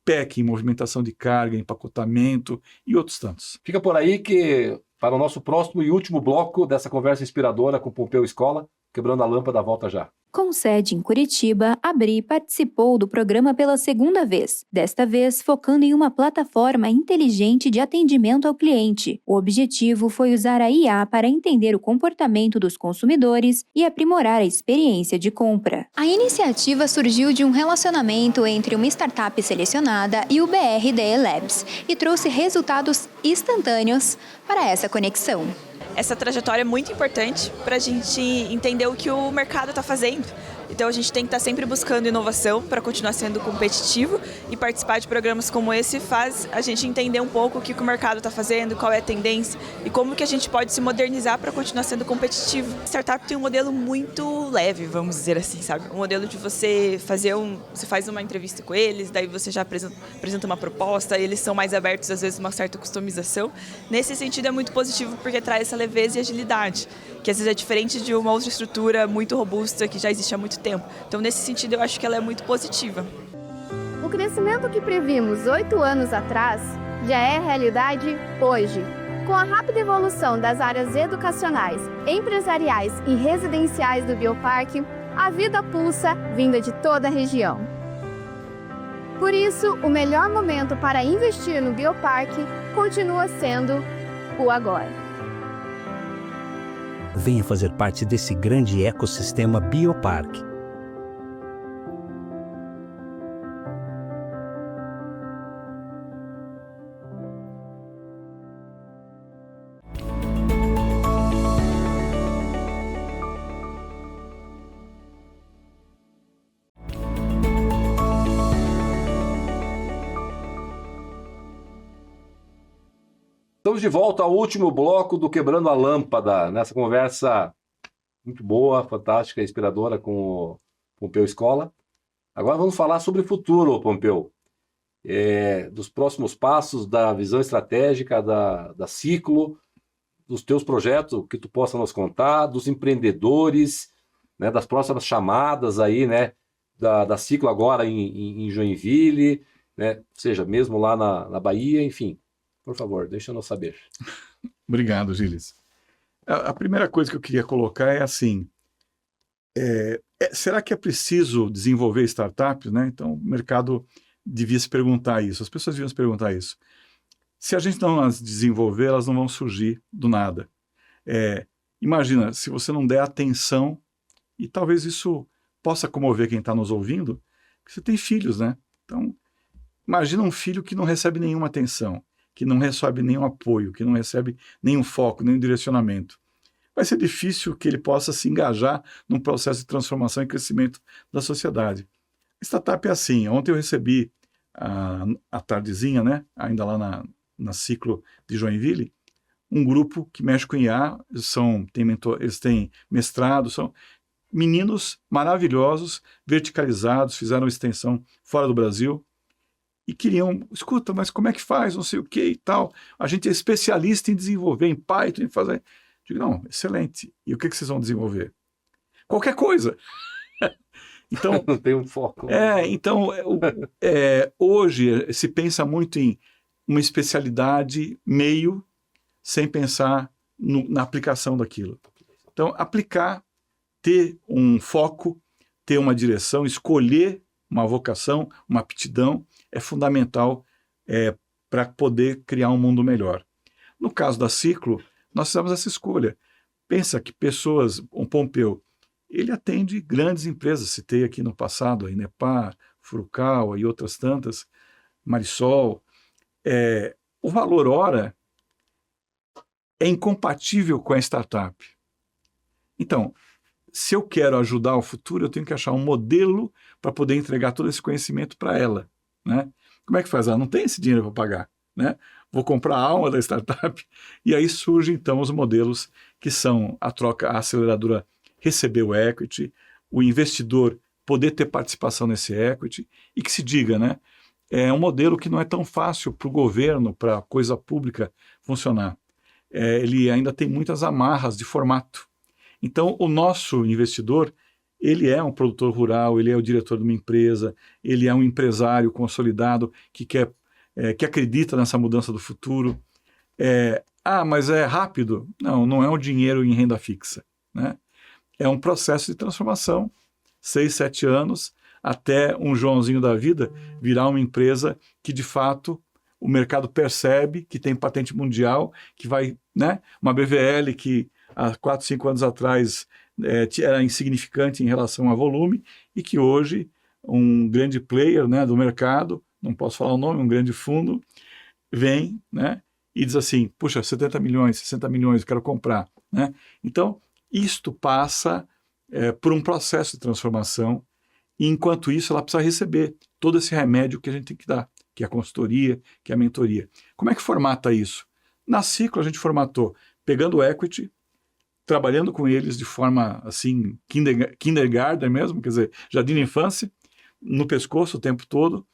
C: PEC, movimentação de carga, empacotamento e outros tantos.
B: Fica por aí que, para o nosso próximo e último bloco dessa conversa inspiradora com Pompeu Escola, Quebrando a Lâmpada, volta já.
G: Com sede em Curitiba, a BRI participou do programa pela segunda vez, desta vez focando em uma plataforma inteligente de atendimento ao cliente. O objetivo foi usar a IA para entender o comportamento dos consumidores e aprimorar a experiência de compra. A iniciativa surgiu de um relacionamento entre uma startup selecionada e o BRDE Labs e trouxe resultados instantâneos para essa conexão.
H: Essa trajetória é muito importante para a gente entender o que o mercado está fazendo. Então a gente tem que estar sempre buscando inovação para continuar sendo competitivo, e participar de programas como esse faz a gente entender um pouco o que o mercado está fazendo, qual é a tendência e como que a gente pode se modernizar para continuar sendo competitivo. A startup tem um modelo muito leve, vamos dizer assim, sabe? Um modelo de você faz uma entrevista com eles, daí você já apresenta uma proposta, e eles são mais abertos, às vezes, a uma certa customização. Nesse sentido é muito positivo porque traz essa leveza e agilidade, que às vezes é diferente de uma outra estrutura muito robusta que já existe há muito tempo. Então, nesse sentido, eu acho que ela é muito positiva.
I: O crescimento que previmos 8 anos atrás já é realidade hoje. Com a rápida evolução das áreas educacionais, empresariais e residenciais do Bioparque, a vida pulsa vinda de toda a região. Por isso, o melhor momento para investir no Bioparque continua sendo o agora.
J: Venha fazer parte desse grande ecossistema Bioparque.
B: Estamos de volta ao último bloco do Quebrando a Lâmpada, nessa conversa muito boa, fantástica, inspiradora com o Pompeu Escola. Agora vamos falar sobre o futuro, Pompeu, dos próximos passos, da visão estratégica da Ciclo, dos teus projetos que tu possa nos contar, dos empreendedores, né, das próximas chamadas aí, né, da Ciclo agora em Joinville, né, ou seja, mesmo lá na Bahia, enfim. Por favor, deixa eu saber.
C: Obrigado, Gilles. A primeira coisa que eu queria colocar é assim, será que é preciso desenvolver startups, né? Então, o mercado devia se perguntar isso, as pessoas deviam se perguntar isso. Se a gente não as desenvolver, elas não vão surgir do nada. Imagina, se você não der atenção, e talvez isso possa comover quem está nos ouvindo, porque você tem filhos, né? Então, imagina um filho que não recebe nenhuma atenção, que não recebe nenhum apoio, que não recebe nenhum foco, nenhum direcionamento. Vai ser difícil que ele possa se engajar num processo de transformação e crescimento da sociedade. Startup é assim. Ontem eu recebi à tardezinha, né, ainda lá na Ciclo de Joinville, um grupo que mexe com IA, eles têm mestrado, são meninos maravilhosos, verticalizados, fizeram extensão fora do Brasil e queriam, escuta, mas como é que faz, não sei o que e tal, a gente é especialista em desenvolver, em Python, em fazer... Eu digo, não, excelente, e o que vocês vão desenvolver? Qualquer coisa. Então,
B: não tem um foco.
C: Então, hoje se pensa muito em uma especialidade meio, sem pensar na aplicação daquilo. Então, aplicar, ter um foco, ter uma direção, escolher uma vocação, uma aptidão, é fundamental para poder criar um mundo melhor. No caso da Ciclo, nós fizemos essa escolha. Pensa que pessoas, um Pompeu, ele atende grandes empresas, citei aqui no passado, a Inepar, Furukawa e outras tantas, Marisol. O valor hora é incompatível com a startup. Então, se eu quero ajudar o futuro, eu tenho que achar um modelo para poder entregar todo esse conhecimento para ela, né? Como é que faz? Não tem esse dinheiro para pagar, né? Vou comprar a alma da startup. E aí surgem, então, os modelos que são a troca, a aceleradora receber o equity, o investidor poder ter participação nesse equity, e que se diga, né? É um modelo que não é tão fácil para o governo, para a coisa pública funcionar. Ele ainda tem muitas amarras de formato. Então, o nosso investidor, ele é um produtor rural, ele é o diretor de uma empresa, ele é um empresário consolidado que acredita nessa mudança do futuro. Mas é rápido? Não, não é um dinheiro em renda fixa, né? É um processo de transformação, 6, 7 anos, até um Joãozinho da vida virar uma empresa que, de fato, o mercado percebe que tem patente mundial, que vai, né? Uma BVL que há 4, 5 anos atrás era insignificante em relação a volume e que hoje um grande player, né, do mercado, não posso falar o nome, um grande fundo, vem, né, e diz assim, puxa, 70 milhões, 60 milhões, eu quero comprar, né? Então, isto passa por um processo de transformação e, enquanto isso, ela precisa receber todo esse remédio que a gente tem que dar, que é a consultoria, que é a mentoria. Como é que formata isso? Na Ciclo, a gente formatou pegando o equity, trabalhando com eles de forma, assim, kindergarten mesmo, quer dizer, jardim de infância, no pescoço o tempo todo,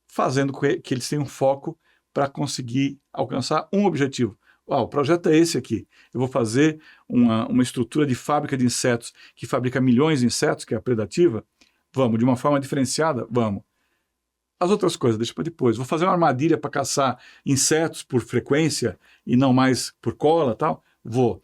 C: fazendo com que eles tenham foco para conseguir alcançar um objetivo. O projeto é esse aqui. Eu vou fazer uma estrutura de fábrica de insetos que fabrica milhões de insetos, que é a Predativa. Vamos, de uma forma diferenciada? Vamos. As outras coisas, deixa para depois. Vou fazer uma armadilha para caçar insetos por frequência e não mais por cola e tal? Vou.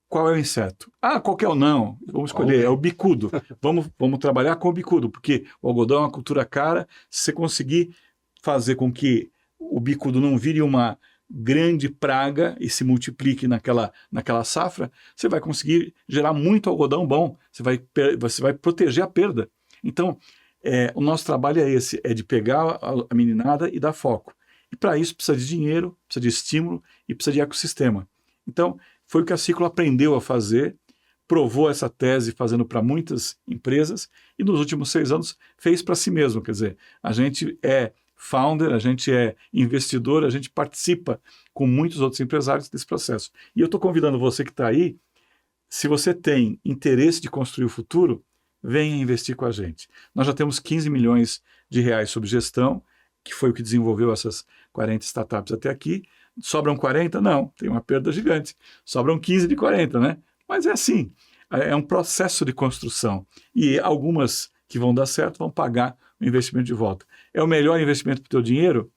C: Qual é o inseto? Qual que é o não? Vamos escolher, é o bicudo. Vamos trabalhar com o bicudo, porque o algodão é uma cultura cara. Se você conseguir fazer com que o bicudo não vire uma grande praga e se multiplique naquela safra, você vai conseguir gerar muito algodão bom, você vai proteger a perda. Então, o nosso trabalho é esse, é de pegar a meninada e dar foco. E para isso precisa de dinheiro, precisa de estímulo e precisa de ecossistema. Então, foi o que a Ciclo aprendeu a fazer, provou essa tese fazendo para muitas empresas e nos últimos 6 anos fez para si mesmo. Quer dizer, a gente é founder, a gente é investidor, a gente participa com muitos outros empresários desse processo. E eu estou convidando você que está aí, se você tem interesse de construir o futuro, venha investir com a gente. Nós já temos 15 milhões de reais sob gestão, que foi o que desenvolveu essas 40 startups até aqui. Sobram 40? Não, tem uma perda gigante. Sobram 15 de 40, né? Mas é assim, é um processo de construção. E algumas que vão dar certo vão pagar o investimento de volta. É o melhor investimento para o teu dinheiro?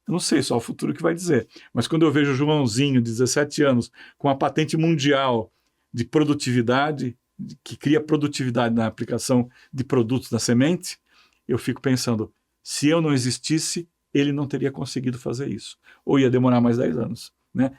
C: Eu não sei, só o futuro que vai dizer. Mas quando eu vejo o Joãozinho, de 17 anos, com a patente mundial de produtividade, que cria produtividade na aplicação de produtos na semente, eu fico pensando, se eu não existisse, ele não teria conseguido fazer isso. Ou ia demorar mais 10 anos. Né?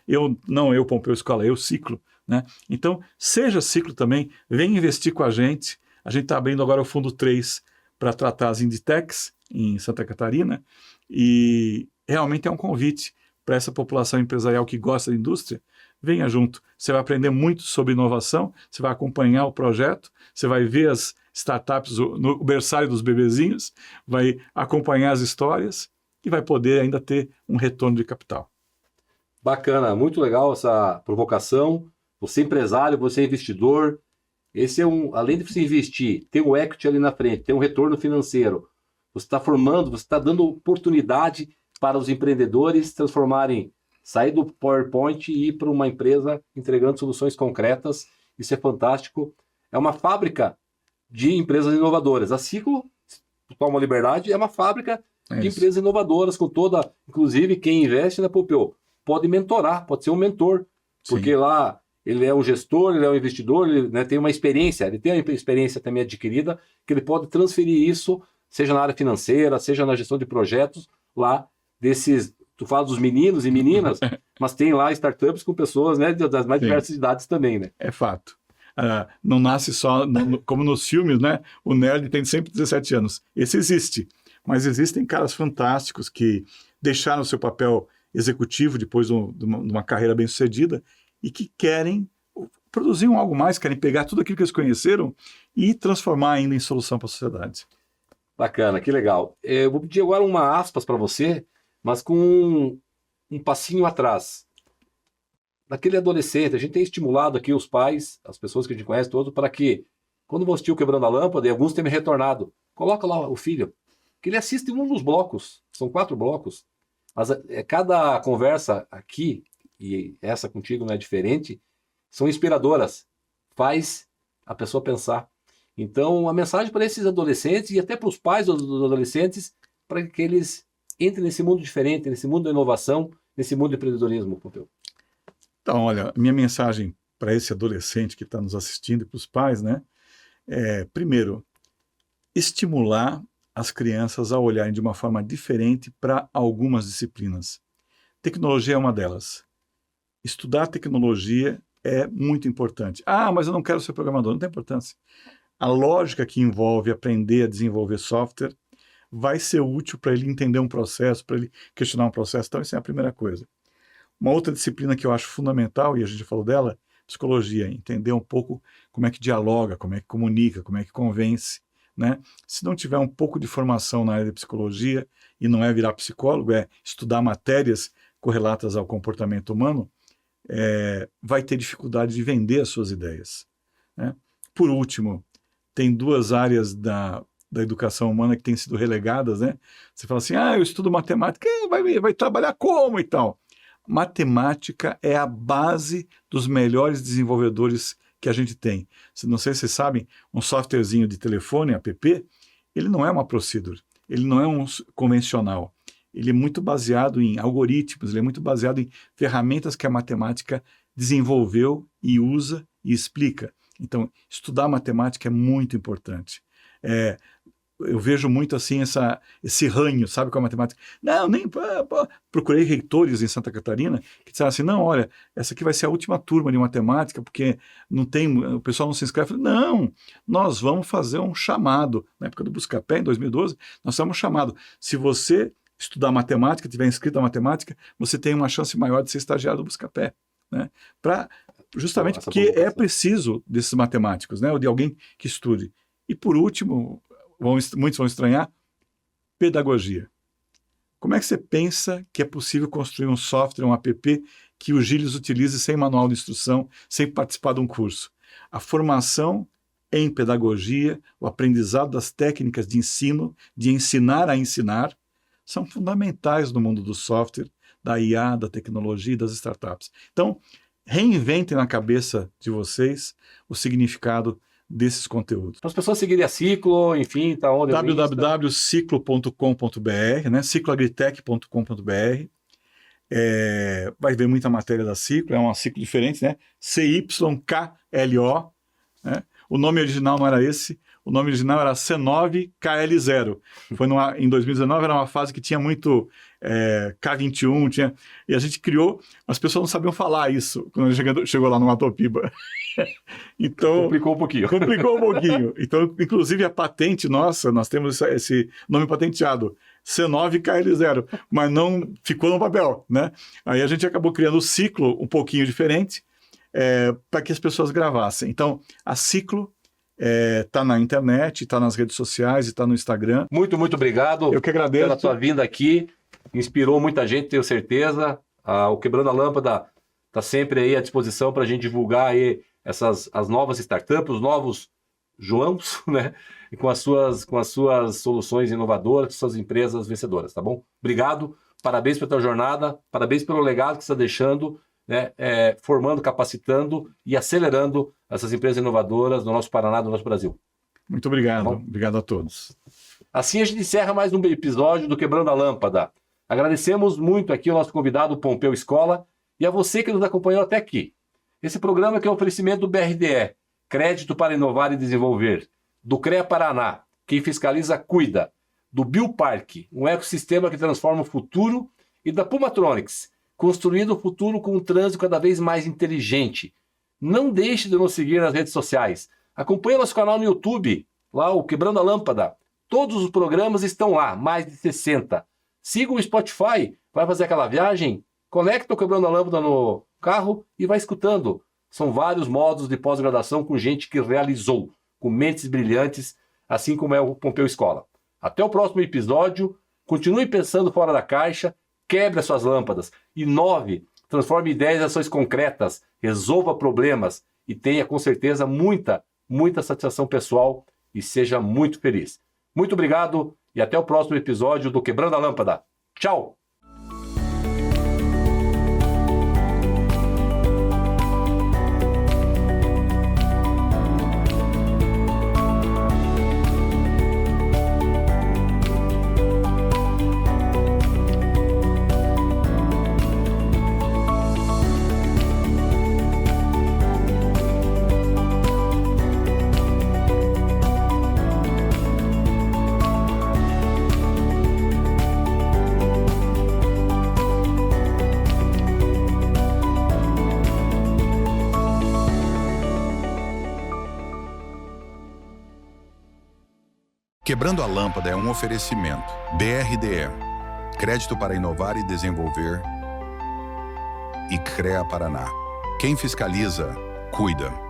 C: Não eu, Pompeu Escola, eu Ciclo. Né? Então, seja Ciclo também, vem investir com a gente. A gente está abrindo agora o Fundo 3 para tratar as Inditex em Santa Catarina. E realmente é um convite para essa população empresarial que gosta da indústria. Venha junto. Você vai aprender muito sobre inovação, você vai acompanhar o projeto, você vai ver as startups no berçário dos bebezinhos, vai acompanhar as histórias e vai poder ainda ter um retorno de capital.
B: Bacana, muito legal essa provocação. Você é empresário, você é investidor. Esse é além de você investir, ter um equity ali na frente, ter um retorno financeiro. Você está formando, você está dando oportunidade para os empreendedores sair do PowerPoint e ir para uma empresa entregando soluções concretas. Isso é fantástico. É uma fábrica de empresas inovadoras. A Ciclo, Toma Liberdade, é uma fábrica de empresas inovadoras, com toda, inclusive quem investe na Pompeu pode mentorar, pode ser um mentor, porque Sim. Lá ele é um gestor, ele é um investidor, ele, né, tem uma experiência, ele tem uma experiência também adquirida, que ele pode transferir isso, seja na área financeira, seja na gestão de projetos, lá desses, tu fala dos meninos e meninas, mas tem lá startups com pessoas, né, das mais Sim. diversas idades também, né?
C: É fato. Não nasce só, como nos filmes, né? O nerd tem sempre 17 anos. Esse existe. Mas existem caras fantásticos que deixaram o seu papel executivo depois de uma carreira bem-sucedida e que querem produzir algo mais, querem pegar tudo aquilo que eles conheceram e transformar ainda em solução para a sociedade.
B: Bacana, que legal. Eu vou pedir agora uma aspas para você, mas com um passinho atrás. Naquele adolescente, a gente tem estimulado aqui os pais, as pessoas que a gente conhece todos, para que, quando vão assistir o Quebrando a Lâmpada, e alguns têm me retornado, coloca lá o filho, que ele assiste um dos blocos, são 4 blocos, mas cada conversa aqui, e essa contigo não é diferente, são inspiradoras, faz a pessoa pensar. Então, a mensagem para esses adolescentes e até para os pais dos adolescentes, para que eles entrem nesse mundo diferente, nesse mundo da inovação, nesse mundo do empreendedorismo, Pompeu.
C: Então, olha, minha mensagem para esse adolescente que está nos assistindo e para os pais, né, primeiro, estimular as crianças a olharem de uma forma diferente para algumas disciplinas. Tecnologia é uma delas. Estudar tecnologia é muito importante. Mas eu não quero ser programador, não tem importância. A lógica que envolve aprender a desenvolver software vai ser útil para ele entender um processo, para ele questionar um processo. Então, isso é a primeira coisa. Uma outra disciplina que eu acho fundamental, e a gente falou dela, psicologia, entender um pouco como é que dialoga, como é que comunica, como é que convence, né? Se não tiver um pouco de formação na área de psicologia, e não é virar psicólogo, é estudar matérias correlatas ao comportamento humano, vai ter dificuldade de vender as suas ideias, né? Por último, tem 2 áreas da educação humana que têm sido relegadas, né? Você fala assim, eu estudo matemática, vai trabalhar como e tal? Matemática é a base dos melhores desenvolvedores que a gente tem. Não sei se vocês sabem, um softwarezinho de telefone, app, ele não é uma procedure, ele não é um convencional. Ele é muito baseado em algoritmos, ele é muito baseado em ferramentas que a matemática desenvolveu e usa e explica. Então, estudar matemática é muito importante. Eu vejo muito assim esse ranho, sabe, com a matemática. Não, nem... Procurei reitores em Santa Catarina que disseram assim, não, olha, essa aqui vai ser a última turma de matemática, porque o pessoal não se inscreve. Falei, não, nós vamos fazer um chamado. Na época do Buscapé, em 2012, nós fizemos um chamado. Se você estudar matemática, tiver inscrito na matemática, você tem uma chance maior de ser estagiário do Buscapé, né? Justamente porque é preciso desses matemáticos, né? Ou de alguém que estude. E por último, muitos vão estranhar, pedagogia. Como é que você pensa que é possível construir um software, um app, que o Gilles utilize sem manual de instrução, sem participar de um curso? A formação em pedagogia, o aprendizado das técnicas de ensino, de ensinar a ensinar, são fundamentais no mundo do software, da IA, da tecnologia, das startups. Então, reinventem na cabeça de vocês o significado desses conteúdos.
B: Para as pessoas seguirem a Ciclo, enfim, tá onde?
C: www.ciclo.com.br, né? cicloagritech.com.br. Vai ver muita matéria da Ciclo, é uma Ciclo diferente, né? CYKLO, né? O nome original não era esse, o nome original era C9KL0. Em 2019 era uma fase que tinha muito K21, e a gente criou, as pessoas não sabiam falar isso quando a gente chegou lá no Matopiba. Então,
B: complicou um pouquinho.
C: Então, inclusive a patente nossa, nós temos esse nome patenteado, C9KL0, mas não ficou no papel, né? Aí a gente acabou criando o Ciclo um pouquinho diferente, para que as pessoas gravassem. Então, a Ciclo está na internet, está nas redes sociais e está no Instagram.
B: Muito obrigado.
C: Eu que agradeço
B: pela sua vinda aqui. Inspirou muita gente, tenho certeza. O Quebrando a Lâmpada está sempre aí à disposição para a gente divulgar aí as novas startups, os novos Joãos, né? E com as suas soluções inovadoras, suas empresas vencedoras, tá bom? Obrigado, parabéns pela tua jornada, parabéns pelo legado que você está deixando, né? Formando, capacitando e acelerando essas empresas inovadoras do nosso Paraná, do nosso Brasil.
C: Muito obrigado. Obrigado a todos.
B: Assim a gente encerra mais um episódio do Quebrando a Lâmpada. Agradecemos muito aqui ao nosso convidado Pompeu Escola e a você que nos acompanhou até aqui. Esse programa aqui é um oferecimento do BRDE, Crédito para Inovar e Desenvolver, do CREA Paraná, quem fiscaliza cuida, do Bioparque, um ecossistema que transforma o futuro, e da Pumatronics, construindo o futuro com um trânsito cada vez mais inteligente. Não deixe de nos seguir nas redes sociais. Acompanhe nosso canal no YouTube, lá o Quebrando a Lâmpada. Todos os programas estão lá, mais de 60. Siga o Spotify, vai fazer aquela viagem, conecta o Quebrando a Lâmpada no carro e vai escutando. São vários modos de pós-graduação com gente que realizou, com mentes brilhantes, assim como é o Pompeu Escola. Até o próximo episódio. Continue pensando fora da caixa, quebre as suas lâmpadas, inove, transforme ideias em ações concretas, resolva problemas e tenha com certeza muita satisfação pessoal e seja muito feliz. Muito obrigado e até o próximo episódio do Quebrando a Lâmpada. Tchau!
A: Quebrando a Lâmpada é um oferecimento. BRDE, Crédito para Inovar e Desenvolver, e CREA Paraná. Quem fiscaliza, cuida.